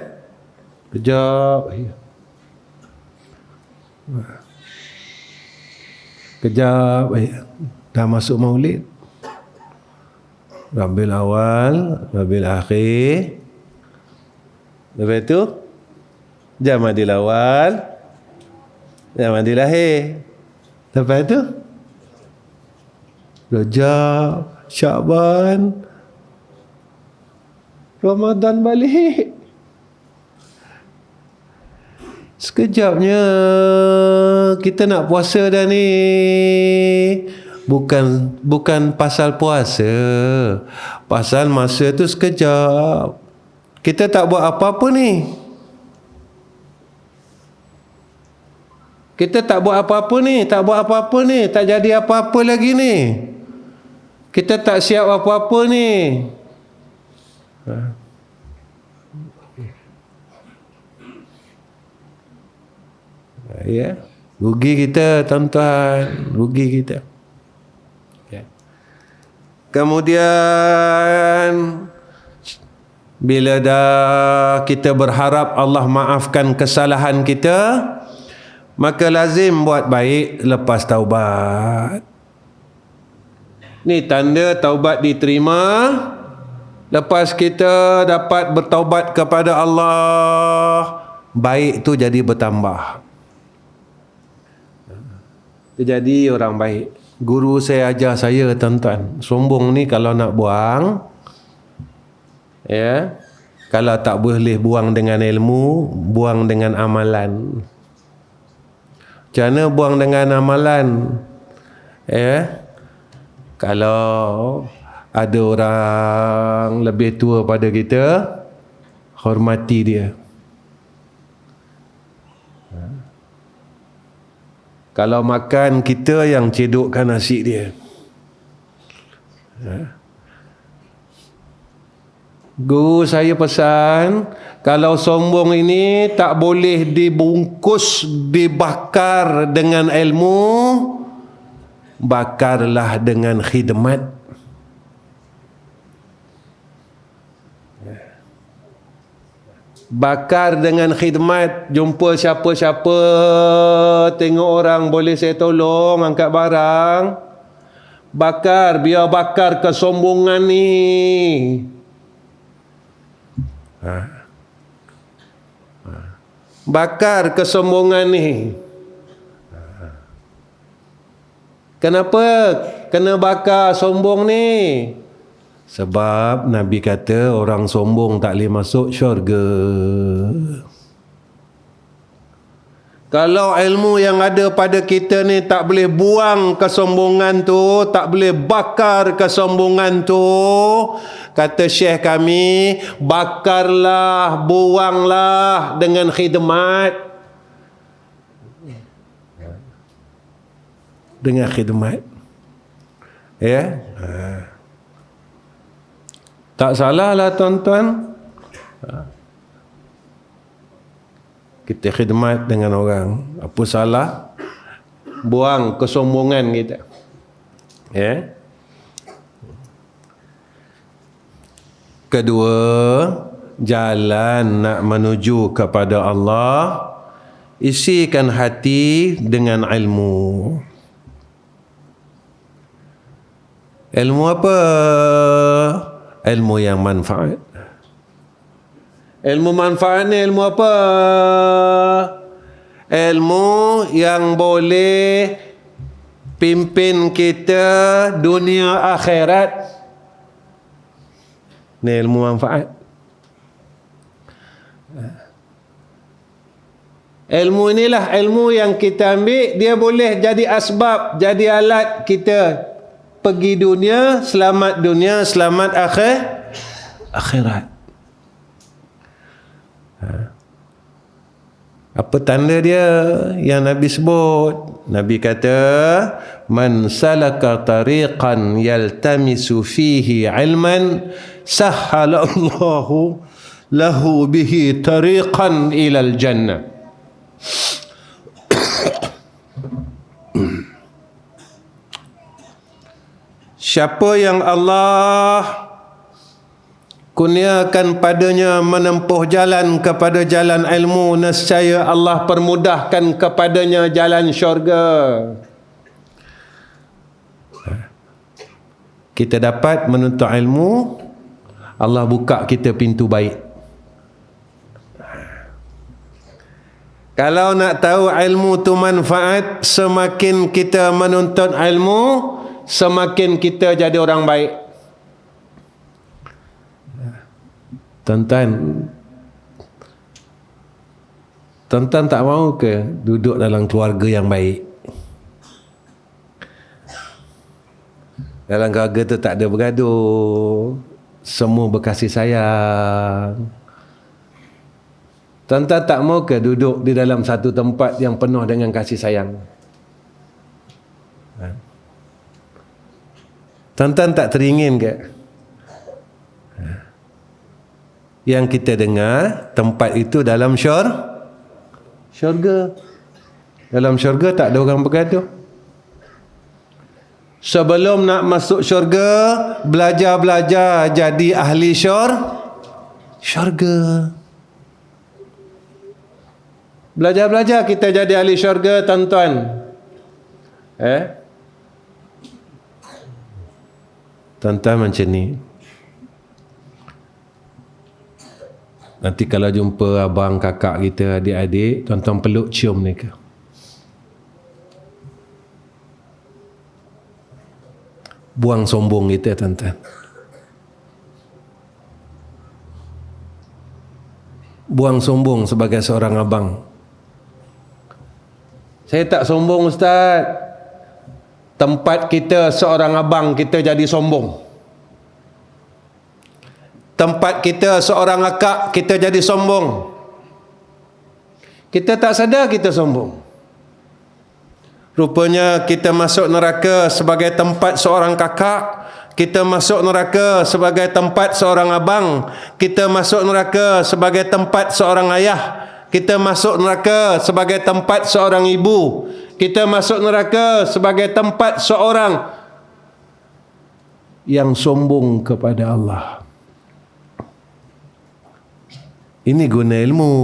Sekejap. Sekejap. Dah masuk Maulid. Rabiul Awal, Rabiul Akhir. Lepas tu Jamadil Awal, Jamadil Akhir. Lepas tu Rajab, Syaban, Ramadan balik. Sekejapnya kita nak puasa dah ni. Bukan pasal puasa, pasal masa tu sekejap. Kita tak buat apa-apa ni. Kita tak buat apa-apa ni, tak buat apa-apa ni, tak jadi apa-apa lagi ni. Kita tak siap apa-apa ni. Ya, rugi kita tuan-tuan, rugi kita. Ya. Kemudian bila dah kita berharap Allah maafkan kesalahan kita, maka lazim buat baik lepas taubat. Ni tanda taubat diterima. Lepas kita dapat bertaubat kepada Allah, baik tu jadi bertambah. Jadi orang baik. Guru saya ajar saya tuan-tuan, sombong ni kalau nak buang, ya, kalau tak boleh buang dengan ilmu, buang dengan amalan. Macam mana buang dengan amalan? Ya, kalau ada orang lebih tua pada kita, hormati dia. Kalau makan, kita yang cedokkan nasi dia. Guru saya pesan, kalau sombong ini tak boleh dibungkus, dibakar dengan ilmu, bakarlah dengan khidmat. Bakar dengan khidmat. Jumpa siapa-siapa, tengok orang boleh saya tolong angkat barang, bakar, biar bakar kesombongan ni. Bakar kesombongan ni. Kenapa kena bakar sombong ni? Sebab Nabi kata orang sombong tak boleh masuk syurga. Kalau ilmu yang ada pada kita ni tak boleh buang kesombongan tu, tak boleh bakar kesombongan tu, kata Syekh kami, bakarlah, buanglah dengan khidmat. Dengan khidmat. Ya. Tak salah lah tuan-tuan. Kita khidmat dengan orang. Apa salah? Buang kesombongan kita. Ya. Kedua, jalan nak menuju kepada Allah, isikan hati dengan ilmu. Ilmu apa? Ilmu yang manfaat. Ilmu manfaat ni ilmu apa? Ilmu yang boleh pimpin kita dunia akhirat. Ni ilmu manfaat. Ilmu inilah ilmu yang kita ambil, dia boleh jadi asbab, jadi alat kita pergi dunia, selamat akhir, akhirat. Apa tanda dia yang Nabi sebut? Nabi kata, man salaka tariqan yaltamisu fihi ilman sahhalallahu lahu bihi tariqan ilal jannah. Siapa yang Allah kurniakan padanya menempuh jalan kepada jalan ilmu, nescaya Allah permudahkan kepadanya jalan syurga. Kita dapat menuntut ilmu, Allah buka kita pintu baik. Kalau nak tahu ilmu tu manfaat, semakin kita menuntut ilmu, semakin kita jadi orang baik. Tuan-tuan tak mahu ke duduk dalam keluarga yang baik? Dalam keluarga tu tak ada bergaduh, semua berkasih sayang. Tuan-tuan tak mahu ke duduk di dalam satu tempat yang penuh dengan kasih sayang? Tuan-tuan tak teringin ke yang kita dengar tempat itu dalam syurga? Dalam syurga tak ada orang bergaduh. Sebelum nak masuk syurga, belajar jadi ahli syurga. Belajar kita jadi ahli syurga, tuan-tuan. Tuan-tuan macam ni. Nanti kalau jumpa abang, kakak kita, adik-adik, tuan-tuan peluk, cium mereka. Buang sombong kita, tuan-tuan. Buang sombong sebagai seorang abang. Saya tak sombong, Ustaz. Tempat kita seorang abang, kita jadi sombong. Tempat kita seorang akak, kita jadi sombong. Kita tak sadar kita sombong. Rupanya kita masuk neraka sebagai tempat seorang kakak, kita masuk neraka sebagai tempat seorang abang, kita masuk neraka sebagai tempat seorang ayah, kita masuk neraka sebagai tempat seorang ibu, kita masuk neraka sebagai tempat seorang yang sombong kepada Allah. Ini guna ilmu.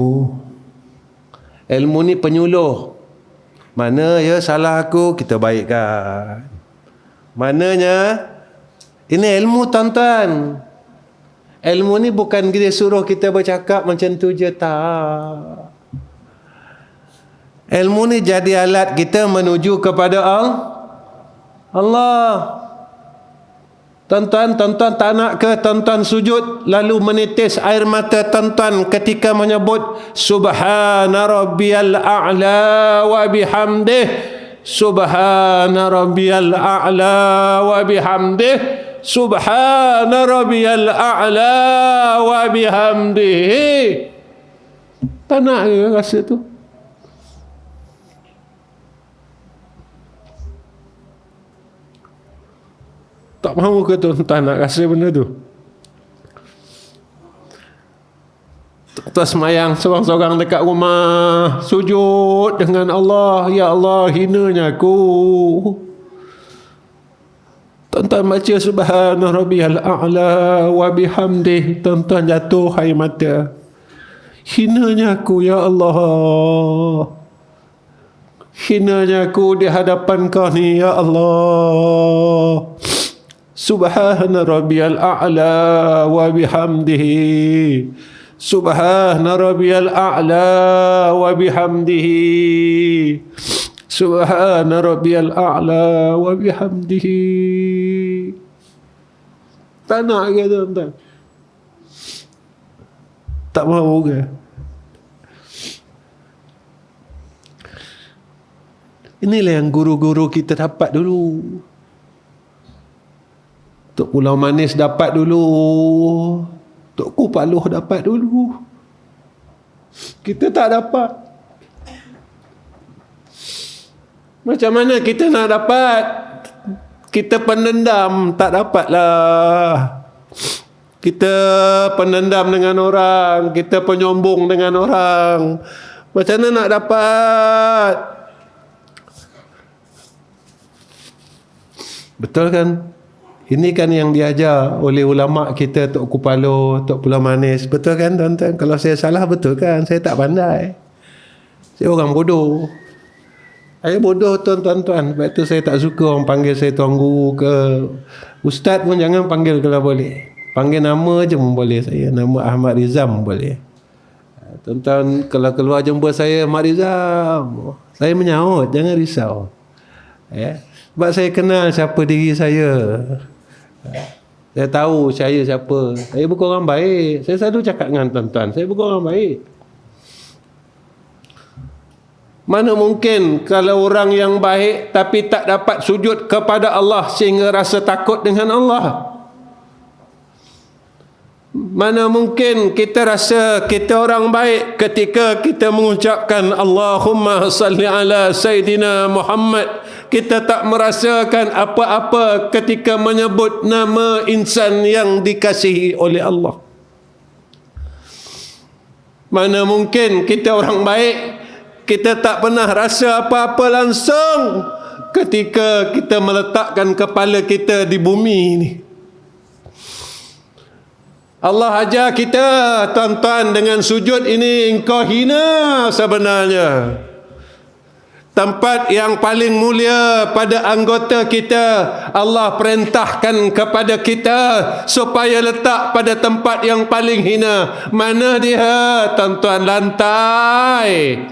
Ilmu ni penyuluh. Mana ya salah aku, kita baikkan. Mananya, ini ilmu, tuan-tuan. Ilmu ni bukan dia suruh kita bercakap macam tu je, tak. Ilmu ni jadi alat kita menuju kepada Allah. Tuan-tuan tak nak ke tuan-tuan sujud lalu menitis air mata tuan-tuan ketika menyebut Subhana Rabbiyal A'la wa bihamdih, Subhana Rabbiyal A'la wa bihamdih, Subhana Rabbiyal A'la wa bihamdih. Tak nak ke rasa tu? Tak mahu ke tuan-tuan nak rasa benda tu? Tuan semayang seorang-seorang dekat rumah, sujud dengan Allah, ya Allah, hinanya aku. Tuan-tuan baca Subhana Rabbiyal A'la wa bihamdih, tuan-tuan jatuh air mata. Hinanya aku, ya Allah. Hinanya aku di hadapan kau ni, ya Allah. Subhana Rabbiyal A'la wa bihamdihi, Subhana Rabbiyal A'la wa bihamdihi, Subhana Rabbiyal A'la wa bihamdihi. Tak nak ke tuan-tuan? Tak mahu ke? Inilah yang guru-guru kita dapat dulu. Tok Pulau Manis dapat dulu. Tok Paloh dapat dulu. Kita tak dapat. Macam mana kita nak dapat? Kita pendendam, tak dapatlah. Kita pendendam dengan orang, kita penyombong dengan orang. Macam mana nak dapat? Betul kan? Ini kan yang diajar oleh ulama kita, Tok Kupalo, Tok Pulau Manis. Betul kan tuan-tuan? Kalau saya salah, betul kan? Saya tak pandai. Saya orang bodoh. Saya bodoh tuan-tuan. Sebab tu saya tak suka orang panggil saya tuan guru ke ustaz pun jangan panggil kalau boleh. Panggil nama je pun boleh saya. Nama Ahmad Rizam boleh. Tuan-tuan kalau keluar jumpa saya, Ahmad Rizam, saya menyaut, jangan risau. Sebab saya kenal siapa diri saya. Saya tahu saya siapa. Saya bukan orang baik. Saya selalu cakap dengan tuan-tuan, saya bukan orang baik. Mana mungkin kalau orang yang baik tapi tak dapat sujud kepada Allah sehingga rasa takut dengan Allah? Mana mungkin kita rasa kita orang baik ketika kita mengucapkan Allahumma salli ala Sayyidina Muhammad, kita tak merasakan apa-apa ketika menyebut nama insan yang dikasihi oleh Allah? Mana mungkin kita orang baik, kita tak pernah rasa apa-apa langsung ketika kita meletakkan kepala kita di bumi ini? Allah ajar kita, tuan-tuan, dengan sujud ini engkau hina sebenarnya. Tempat yang paling mulia pada anggota kita, Allah perintahkan kepada kita supaya letak pada tempat yang paling hina. Mana dia, tuan-tuan? Lantai.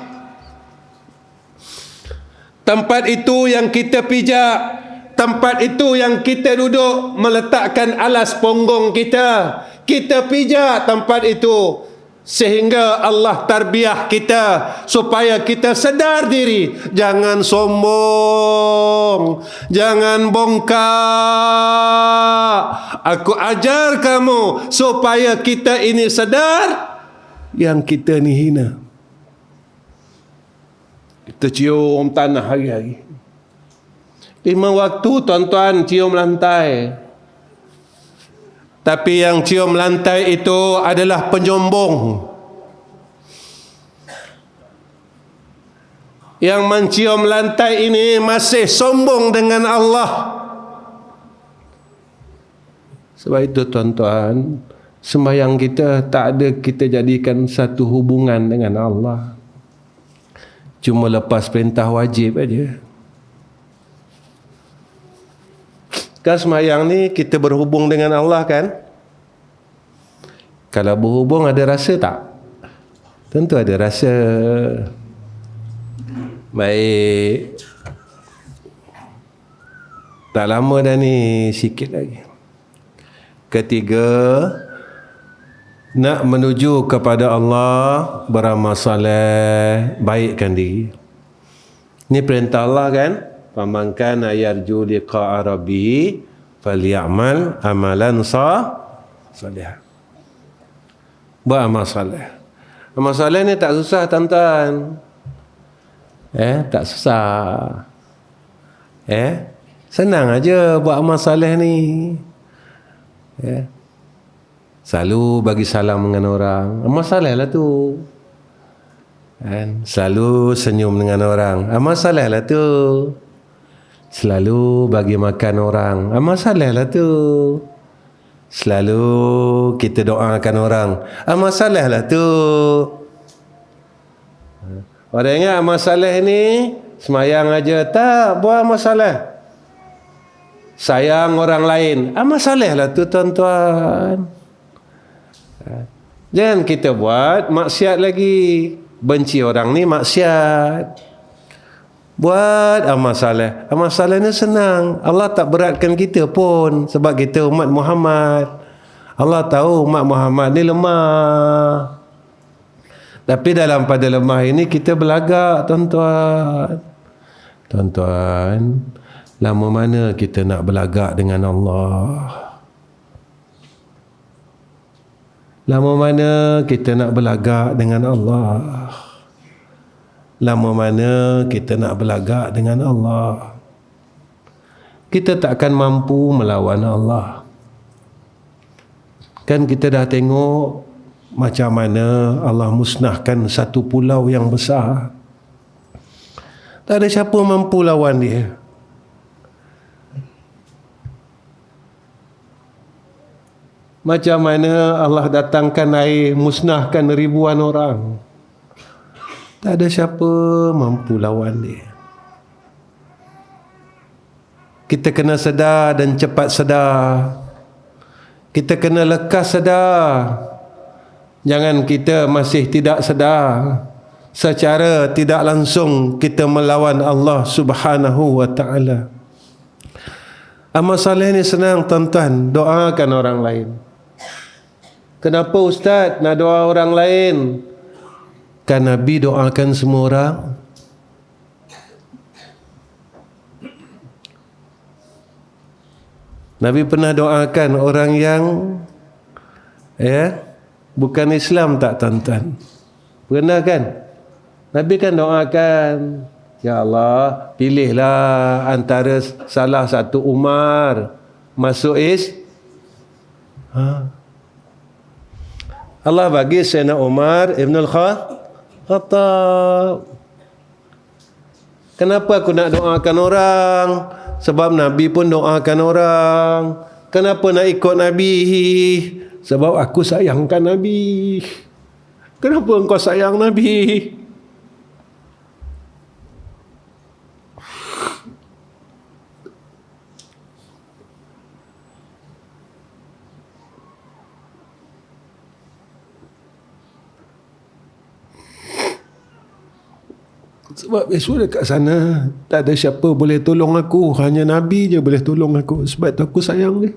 Tempat itu yang kita pijak, tempat itu yang kita duduk meletakkan alas punggung kita. Kita pijak tempat itu sehingga Allah tarbiyah kita supaya kita sedar diri. Jangan sombong, jangan bongkak. Aku ajar kamu supaya kita ini sedar yang kita ni hina. Kita cium tanah hari-hari. 5 waktu tuan-tuan cium lantai. Tapi yang cium lantai itu adalah penyombong. Yang mencium lantai ini masih sombong dengan Allah. Sebab itu tuan-tuan, sembahyang kita tak ada kita jadikan satu hubungan dengan Allah. Cuma lepas perintah wajib aja. Kan sembahyang ni kita berhubung dengan Allah kan? Kalau berhubung ada rasa tak? Tentu ada rasa. Baik. Tak lama dah ni, sikit lagi. Ketiga, nak menuju kepada Allah, beramal soleh, baikkan diri. Ini perintah Allah kan? Faman kana yarju liqa'a rabbih falyamal amalan salih. Buat amal soleh. Amal soleh ni tak susah tuan-tuan. Tak susah. Senang aja buat amal soleh ni. Selalu bagi salam dengan orang, amal soleh lah tu. Selalu senyum dengan orang, amal soleh lah tu. Selalu bagi makan orang, amal soleh lah tu. Selalu kita doakan orang, amal soleh lah tu. Orang ingat amal soleh ni semayang aja, tak, buat amal soleh. Sayang orang lain, amal soleh lah tu tuan-tuan. Jangan kita buat maksiat lagi. Benci orang ni maksiat. Buat amal saleh. Amal saleh ni senang. Allah tak beratkan kita pun, sebab kita umat Muhammad. Allah tahu umat Muhammad ni lemah. Tapi dalam pada lemah ini kita belagak tuan-tuan. Tuan-tuan, lama mana kita nak belagak dengan Allah? Lama mana kita nak berlagak dengan Allah? Lama mana kita nak berlagak dengan Allah? Kita tak akan mampu melawan Allah. Kan kita dah tengok macam mana Allah musnahkan satu pulau yang besar. Tak ada siapa mampu lawan dia. Macam mana Allah datangkan air, musnahkan ribuan orang. Tak ada siapa mampu lawan dia. Kita kena sedar dan cepat sedar. Kita kena lekas sedar. Jangan kita masih tidak sedar. Secara tidak langsung kita melawan Allah Subhanahu wa ta'ala. Amal soleh ni senang tuan-tuan. Doakan orang lain. Kenapa Ustaz nak doa orang lain? Kan Nabi doakan semua orang. Nabi pernah doakan orang yang bukan Islam tak tuan-tuan? Pernah kan? Nabi kan doakan, ya Allah, pilihlah antara salah satu Umar masuk Allah bagi Sayyidina Umar Ibn Al-Khattab. Kenapa aku nak doakan orang? Sebab Nabi pun doakan orang. Kenapa nak ikut Nabi? Sebab aku sayangkan Nabi. Kenapa engkau sayang Nabi? Sebab besok dekat sana tak ada siapa boleh tolong aku. Hanya Nabi je boleh tolong aku. Sebab tu aku sayang dia.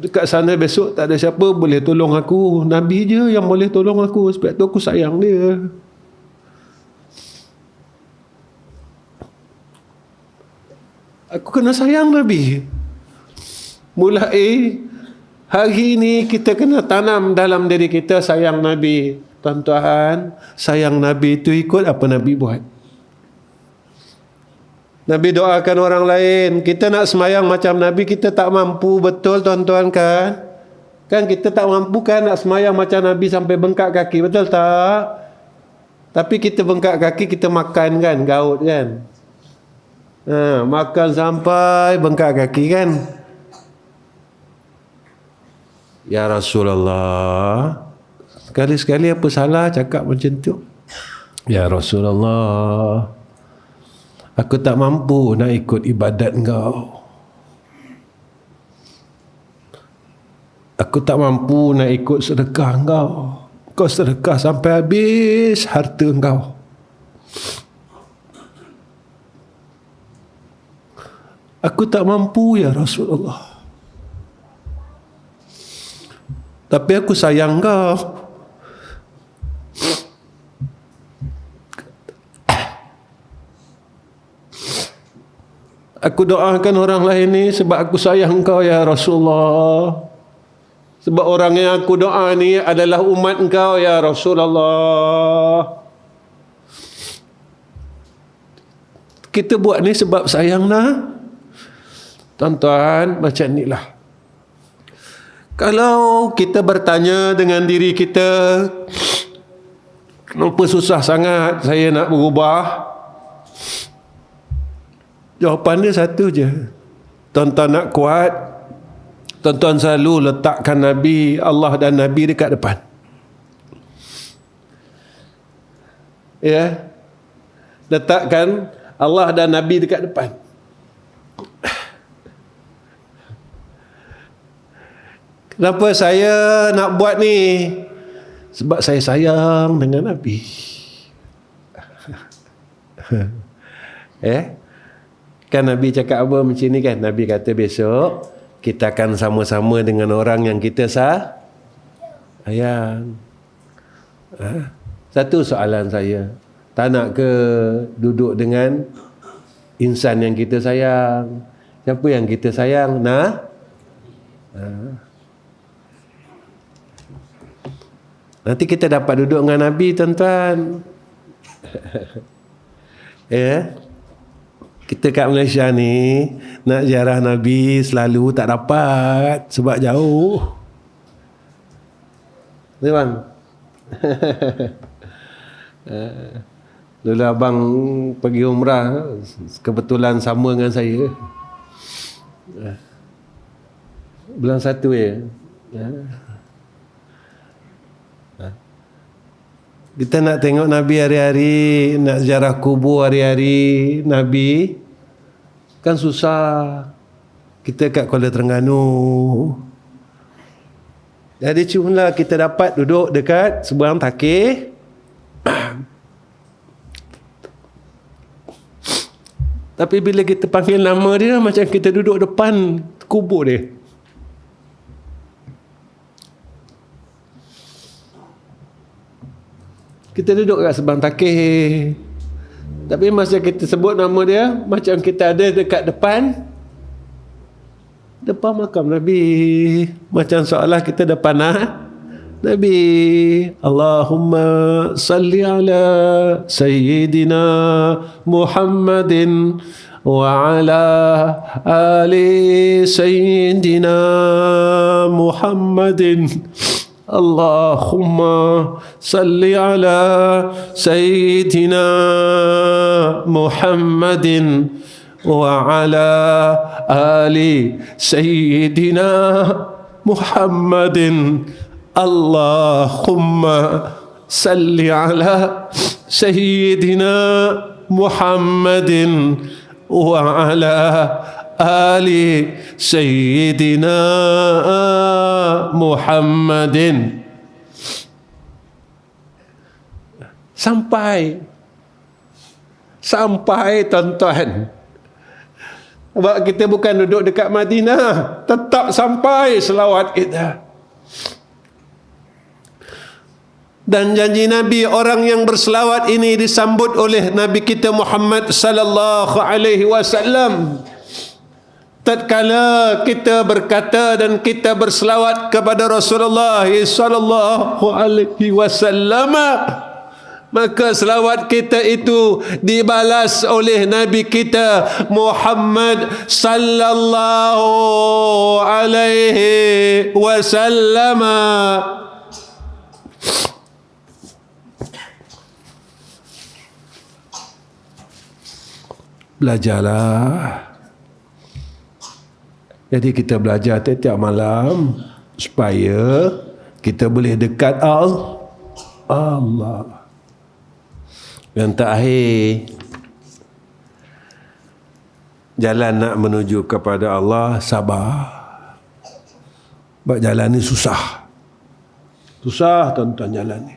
Dekat sana besok tak ada siapa boleh tolong aku. Nabi je yang boleh tolong aku. Sebab tu aku sayang dia. Aku kena sayang Nabi. Mulai hari ini kita kena tanam dalam diri kita sayang Nabi. Tuan-tuan, sayang Nabi itu ikut apa Nabi buat. Nabi doakan orang lain. Kita nak semayang macam Nabi, kita tak mampu, betul tuan-tuan kan? Kan kita tak mampu kan nak semayang macam Nabi sampai bengkak kaki, betul tak? Tapi kita bengkak kaki, kita makan kan, gaut kan? Makan sampai bengkak kaki kan? Ya Rasulullah, sekali-sekali apa salah cakap macam tu? Ya Rasulullah, aku tak mampu nak ikut ibadat engkau. Aku tak mampu nak ikut sedekah engkau. Kau sedekah sampai habis harta engkau. Aku tak mampu ya Rasulullah. Tapi aku sayang kau. Aku doakan orang lain ni sebab aku sayang kau ya Rasulullah. Sebab orang yang aku doa ni adalah umat engkau ya Rasulullah. Kita buat ni sebab sayang lah. Tuan-tuan, macam inilah. Kalau kita bertanya dengan diri kita, kenapa susah sangat saya nak berubah? Jawapan dia satu je. Tuan-tuan nak kuat, tuan-tuan selalu letakkan Nabi, Allah dan Nabi dekat depan. Ya. Letakkan Allah dan Nabi dekat depan. Kenapa saya nak buat ni? Sebab saya sayang dengan Nabi. Kan Nabi cakap apa macam ni kan? Nabi kata besok kita akan sama-sama dengan orang yang kita sayang. Satu soalan saya, tak nak ke duduk dengan insan yang kita sayang? Siapa yang kita sayang? Nanti kita dapat duduk dengan Nabi, tuan-tuan. Ya. Kita kat Malaysia ni nak ziarah Nabi selalu tak dapat sebab jauh. Ni bang. Dulu abang pergi umrah, kebetulan sama dengan saya. Bulan 1 ya. Kita nak tengok Nabi hari-hari, nak ziarah kubur hari-hari Nabi, kan susah. Kita kat Kuala Terengganu. Jadi cubalah kita dapat duduk dekat seberang takir. Tapi bila kita panggil nama dia, macam kita duduk depan kubur dia. Kita duduk kat seberang takir. Tapi masa kita sebut nama dia, macam kita ada dekat depan makam Nabi. Macam seolah kita depan Nabi. Allahumma salli ala Sayyidina Muhammadin wa ala ali Sayyidina Muhammadin. Allahumma salli ala Sayyidina Muhammadin wa ala ali Sayyidina Muhammadin. Allahumma salli ala Sayyidina Muhammadin wa ala Ali Sayyidina Muhammadin. Sampai tuan-tuan. Sebab kita bukan duduk dekat Madinah, tetap sampai selawat kita. Dan janji Nabi, orang yang berselawat ini disambut oleh Nabi kita Muhammad sallallahu alaihi wasallam. Tatkala kita berkata dan kita berselawat kepada Rasulullah sallallahu alaihi wasallam, maka selawat kita itu dibalas oleh Nabi kita Muhammad sallallahu alaihi wasallam. Belajarlah. Jadi kita belajar setiap malam supaya kita boleh dekat Allah. Yang terakhir, jalan nak menuju kepada Allah, sabar. Sebab jalan ni susah. Susah tuan-tuan jalan ni.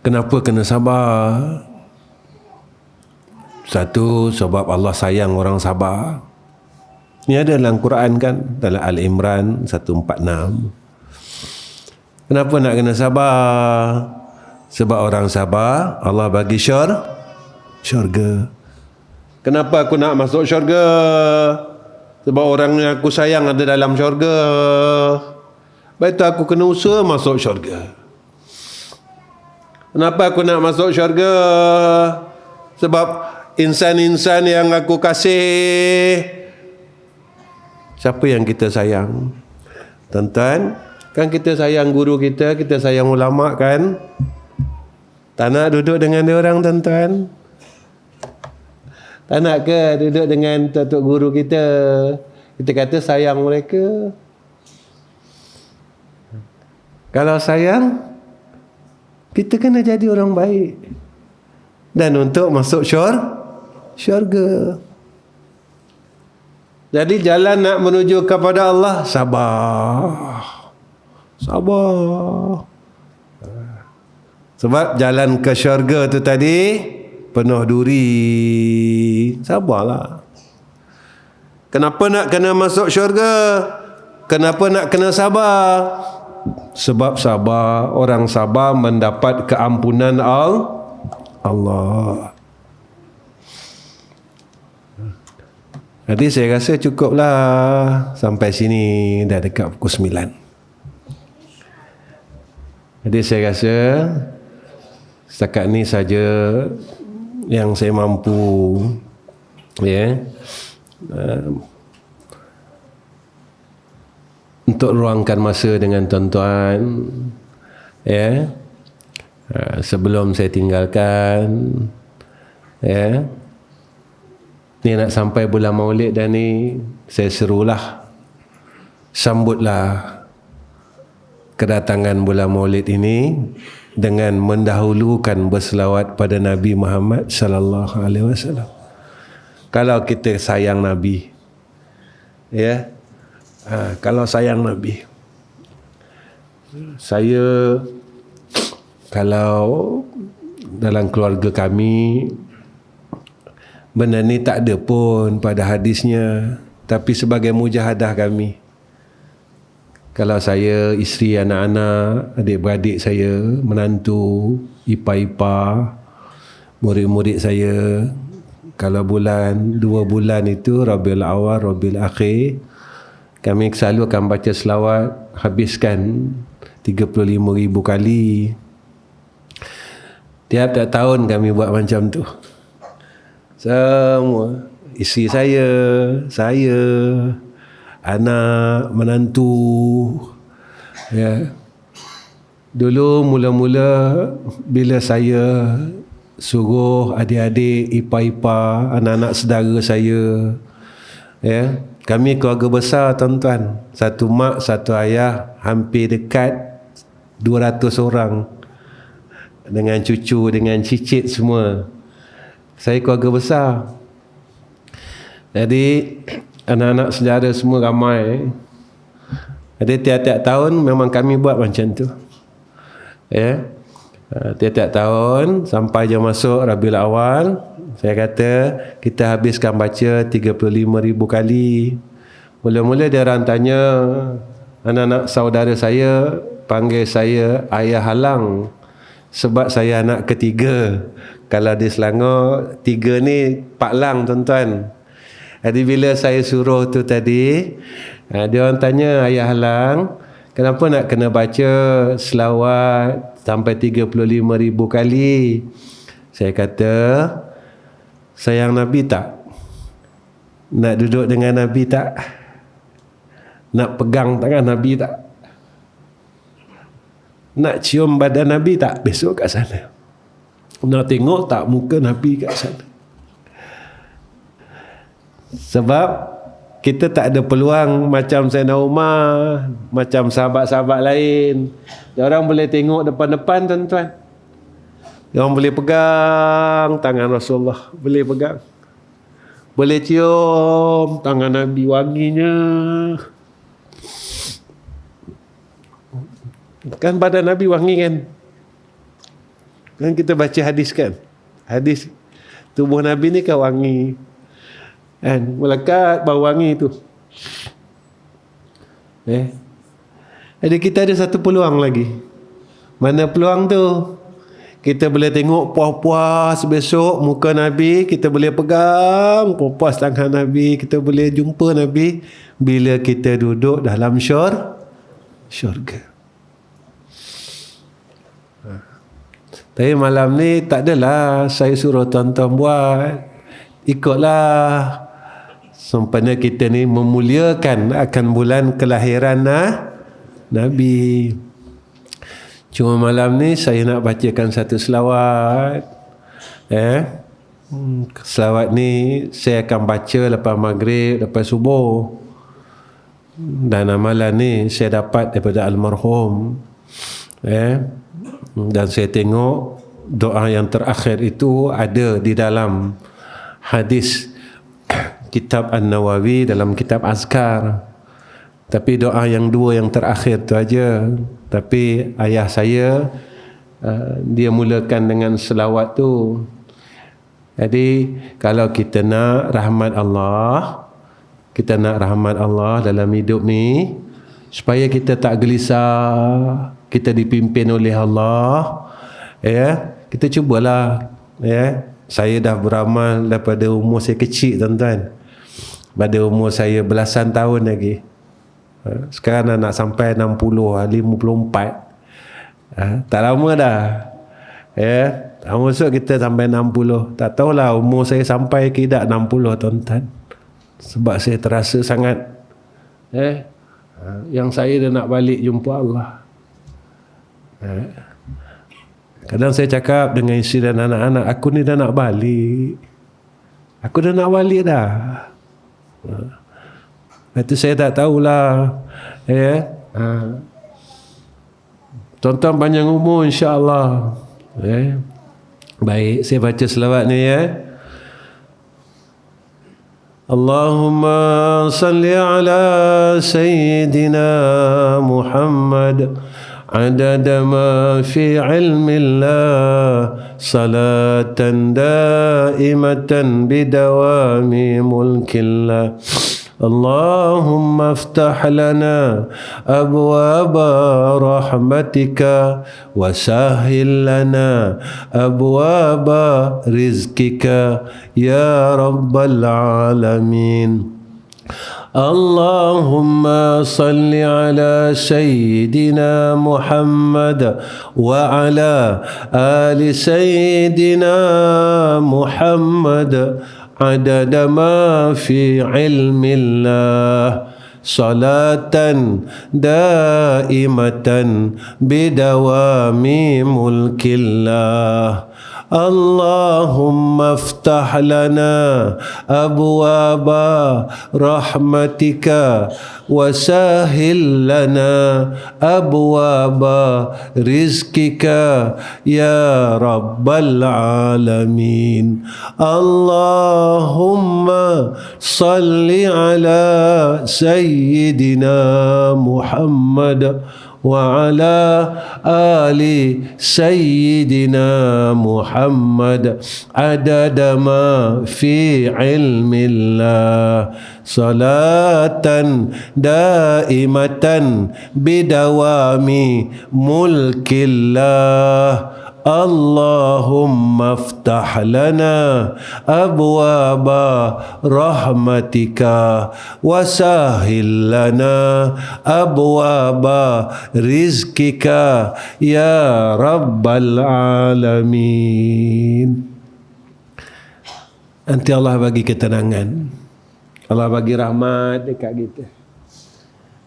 Kenapa kena sabar? Satu, sebab Allah sayang orang sabar. Ini ada dalam Quran kan, dalam Al-Imran 146. Kenapa nak kena sabar? Sebab orang sabar, Allah bagi syurga. Kenapa aku nak masuk syurga? Sebab orang yang aku sayang ada dalam syurga. Baik tu aku kena usaha masuk syurga. Kenapa aku nak masuk syurga? Sebab insan-insan yang aku kasih, siapa yang kita sayang? Tuan-tuan, kan kita sayang guru kita, kita sayang ulama kan? Tak nak duduk dengan dia orang, tuan-tuan? Tak nak ke duduk dengan tok guru kita? Kita kata sayang mereka. Kalau sayang, kita kena jadi orang baik. Dan untuk masuk syurga. Jadi jalan nak menuju kepada Allah, sabar. Sebab jalan ke syurga tu tadi penuh duri. Sabarlah. Kenapa nak kena masuk syurga? Kenapa nak kena sabar? Sebab sabar, orang sabar mendapat keampunan Allah. Jadi saya rasa cukuplah sampai sini, dah dekat pukul 9. Jadi saya rasa setakat ni saja yang saya mampu, untuk luangkan masa dengan tuan-tuan, sebelum saya tinggalkan, ni nak sampai bulan Maulid dah ni, saya serulah, sambutlah kedatangan bulan Maulid ini dengan mendahulukan berselawat pada Nabi Muhammad sallallahu alaihi wasallam. Kalau kita sayang Nabi, kalau sayang Nabi, saya kalau dalam keluarga kami benda ni tak ada pun pada hadisnya, tapi sebagai mujahadah kami, kalau saya, isteri, anak-anak, adik-beradik saya, menantu, ipar-ipar, murid-murid saya, kalau 2 bulan itu Rabiul Awal, Rabiul Akhir, kami selalu akan baca selawat, habiskan 35,000 kali. Tiap-tiap tahun kami buat macam tu. Semua, isteri saya, anak, menantu, Dulu mula-mula bila saya suruh adik-adik, ipar-ipar, anak-anak saudara saya, kami keluarga besar tuan-tuan, satu mak, satu ayah, hampir dekat 200 orang, dengan cucu, dengan cicit semua. Saya keluarga besar, jadi anak-anak saudara semua ramai. Jadi tiap-tiap tahun memang kami buat macam tu, tiap-tiap tahun sampai je masuk Rabiul Awal, saya kata kita habiskan baca 35,000 kali. Mula-mula dia orang tanya, anak-anak saudara saya panggil saya Ayah Halang, sebab saya anak ketiga. Kalau di Selangor 3 ni Pak Lang tuan-tuan. Jadi bila saya suruh tu tadi, dia orang tanya, Ayah Halang, kenapa nak kena baca selawat sampai 35,000 kali? Saya kata, sayang Nabi tak? Nak duduk dengan Nabi tak? Nak pegang tangan Nabi tak? Nak cium badan Nabi tak besok kat sana? Nak tengok tak muka Nabi kat sana? Sebab kita tak ada peluang macam Sayyidina Umar, macam sahabat-sahabat lain. Orang boleh tengok depan-depan tuan-tuan. Orang boleh pegang tangan Rasulullah, boleh pegang. Boleh cium tangan Nabi, wanginya. Kan badan Nabi wangi kan? Kan kita baca hadis kan? Hadis tubuh Nabi ni kan wangi. Kan? Melekat bau wangi tu. Jadi kita ada satu peluang lagi. Mana peluang tu? Kita boleh tengok puas-puas besok muka Nabi, kita boleh pegang puas tangan Nabi, kita boleh jumpa Nabi bila kita duduk dalam syurga. Tapi malam ni tak adalah saya suruh tuan-tuan buat. Ikutlah. Sempena kita ni memuliakan akan bulan kelahiran Nabi. Cuma malam ni saya nak bacakan satu selawat. Selawat ni saya akan baca lepas maghrib, lepas subuh. Dan amalan ni saya dapat daripada almarhum. Dan saya tengok doa yang terakhir itu ada di dalam hadis kitab An-Nawawi, dalam kitab Azkar. Tapi doa yang 2 yang terakhir tu aja. Tapi ayah saya dia mulakan dengan selawat tu. Jadi kalau kita nak rahmat Allah, kita nak rahmat Allah dalam hidup ni, supaya kita tak gelisah, kita dipimpin oleh Allah, kita cubalah. Saya dah beramal daripada umur saya kecil tuan-tuan. pada umur saya belasan tahun lagi. Sekarang nak sampai 60, 54. Tak lama dah. Ya, masuk kita sampai 60. Tak tahulah umur saya sampai ke tak 60, tuan-tuan. Sebab saya terasa sangat yang saya dah nak balik jumpa Allah. Kadang saya cakap dengan isteri dan anak-anak, aku ni dah nak balik. Aku dah nak balik dah. Itu saya tak tahulah. Tuan-tuan panjang umur insya-Allah. Baik, saya baca selawat ni ya. Allahumma salli ala Sayyidina Muhammad adada ma fi ilmi Allah salatan daimatan bidawami mulkillah. اللهم افتح لنا أبواب رحمتك وسهل لنا أبواب رزقك يا رب العالمين. اللهم صل على سيدنا محمد وعلى آل سيدنا محمد عدد ما في علم الله صلاة دائمة بدوام ملك الله. اللهم افتح لنا أبواب رحمتك وسهل لنا أبواب رزقك يا رب العالمين. اللهم صل على سيدنا محمد وعلى آل سيدنا محمد عدد ما في علم الله صلاة دائمة بدوام ملك الله. اللهم افتح لنا أبواب رحمتك وسهل لنا أبواب رزقك يا رب العالمين. Nanti Allah bagi ketenangan, Allah bagi rahmat dekat kita.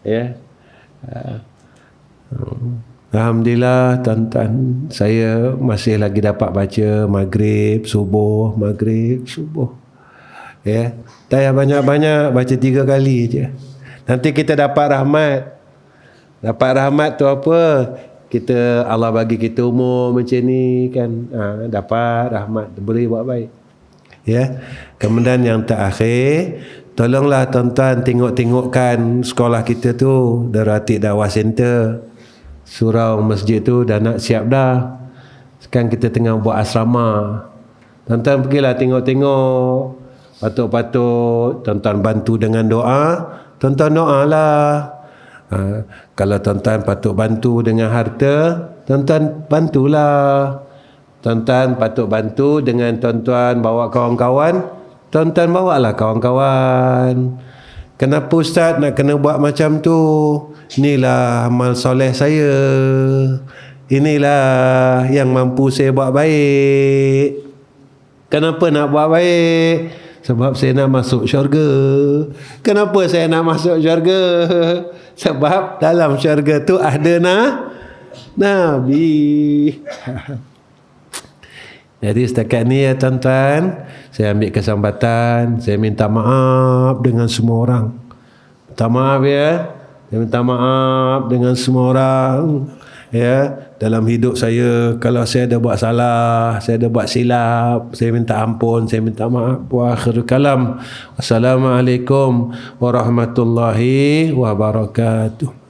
Ya. Alhamdulillah tuan-tuan, saya masih lagi dapat baca maghrib, subuh, maghrib, subuh. Ya, tak payah banyak-banyak, baca 3 kali je. Nanti kita dapat rahmat. Dapat rahmat tu apa? Kita, Allah bagi kita umur macam ni kan. Dapat rahmat, boleh buat baik. Ya. Kemudian yang terakhir, tolonglah tuan-tuan tengok-tengokkan sekolah kita tu, Darul Atiq Dakwah Center. Surau masjid tu dah nak siap dah. Sekarang kita tengah buat asrama. Tuan-tuan pergilah tengok-tengok. Patut-patut tuan-tuan bantu dengan doa. Tuan-tuan doalah. Kalau tuan-tuan patut bantu dengan harta, tuan-tuan bantulah. Tuan-tuan patut bantu dengan tuan-tuan bawa kawan-kawan, tuan-tuan bawalah kawan-kawan. Kenapa Ustaz nak kena buat macam tu? Inilah amal soleh saya. Inilah yang mampu saya buat baik. Kenapa nak buat baik? Sebab saya nak masuk syurga. Kenapa saya nak masuk syurga? Sebab dalam syurga tu ada Nabi. Jadi setakat ni ya tuan-tuan, saya ambil kesempatan, saya minta maaf dengan semua orang. Minta maaf ya. Saya minta maaf dengan semua orang ya, dalam hidup saya. Kalau saya ada buat salah, saya ada buat silap, saya minta ampun, saya minta maaf. Wa akhirul kalam. Wassalamualaikum warahmatullahi wabarakatuh.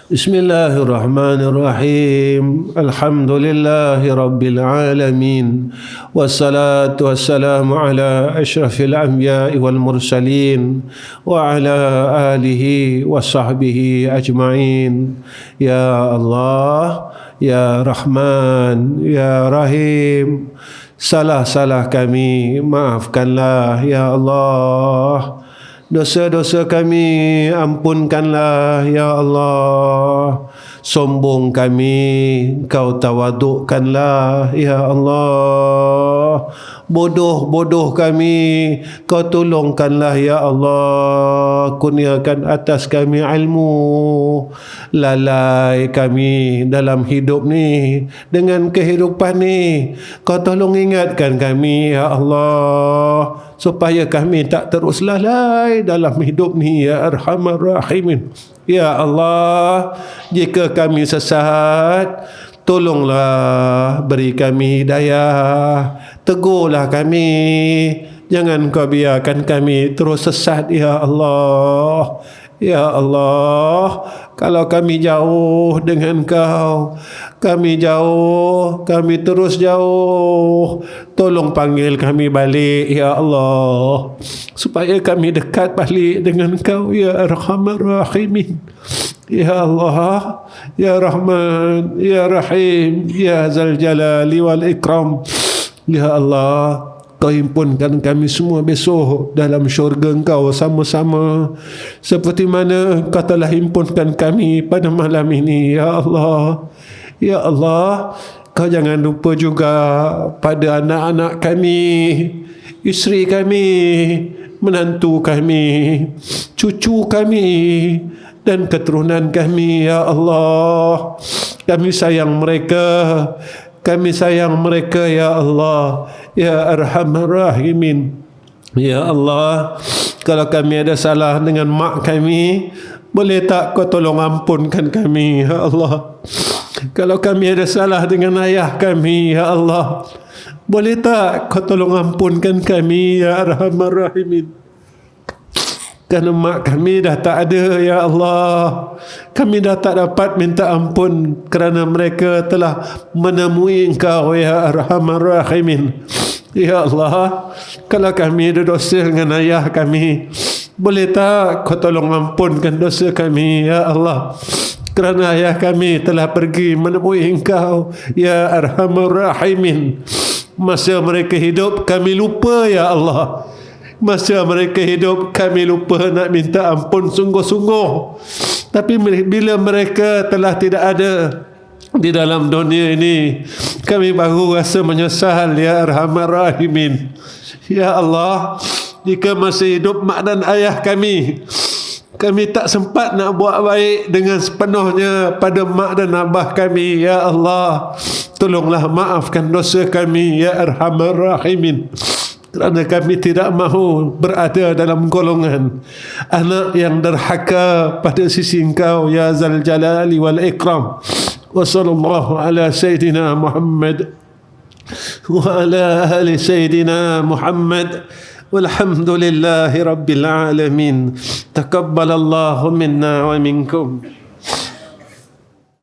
Bismillahirrahmanirrahim. Alhamdulillahi rabbil alamin. Wassalatu wassalamu ala asyrafil anbiya'i wal mursalin wa ala alihi wa sahbihi ajma'in. Ya Allah, Ya Rahman, Ya Rahim, salah-salah kami maafkanlah ya Allah. Dosa-dosa kami ampunkanlah ya Allah. Sombong kami Kau tawadukkanlah ya Allah. Bodoh-bodoh kami Kau tolongkanlah ya Allah. Kurniakan atas kami ilmu. Lalai kami dalam hidup ni, dengan kehidupan ni, Kau tolong ingatkan kami ya Allah, supaya kami tak terus lalai dalam hidup ni ya Arhamar Rahimin. Ya Allah, jika kami sesat, tolonglah beri kami hidayah, tegurlah kami, jangan Kau biarkan kami terus sesat ya Allah. Ya Allah, kalau kami jauh dengan Kau, kami jauh, kami terus jauh, tolong panggil kami balik ya Allah, supaya kami dekat balik dengan Kau ya Arhamar Rahimin. Ya Allah, Ya Rahman, Ya Rahim, Ya Zal Jalali wal Ikram. Ya Allah, Kau himpunkan kami semua besok dalam syurga Engkau sama-sama, seperti mana Kau telah himpunkan kami pada malam ini ya Allah. Ya Allah, Kau jangan lupa juga pada anak-anak kami, isteri kami, menantu kami, cucu kami dan keturunan kami ya Allah. Kami sayang mereka, kami sayang mereka ya Allah, ya Arhamar Rahimin. Ya Allah, kalau kami ada salah dengan mak kami, boleh tak Kau tolong ampunkan kami ya Allah. Kalau kami ada salah dengan ayah kami ya Allah, boleh tak Kau tolong ampunkan kami ya Arhamar Rahimin. Kerana mak kami dah tak ada ya Allah, kami dah tak dapat minta ampun kerana mereka telah menemui Engkau ya Arhamar Rahimin. Ya Allah, kalau kami ada dosa dengan ayah kami, boleh tak Kau tolong ampunkan dosa kami ya Allah, kerana ayah kami telah pergi menemui Engkau ya Arhamar Rahimin. Masa mereka hidup kami lupa ya Allah, masa mereka hidup kami lupa nak minta ampun sungguh-sungguh. Tapi bila mereka telah tidak ada di dalam dunia ini, kami baru rasa menyesal ya Arhamar Rahimin. Ya Allah, jika masih hidup mak dan ayah kami tak sempat nak buat baik dengan sepenuhnya pada mak dan abah kami ya Allah, tolonglah maafkan dosa kami ya Arhamar Rahimin. Kerana kami tidak mahu berada dalam golongan anak yang derhaka pada sisi Engkau ya Zal Jalali wal Ikram. Wa sallallahu ala Sayyidina Muhammad wa ala ali Sayyidina Muhammad, walhamdulillahi rabbil alamin. Taqabbalallahu minna wa minkum.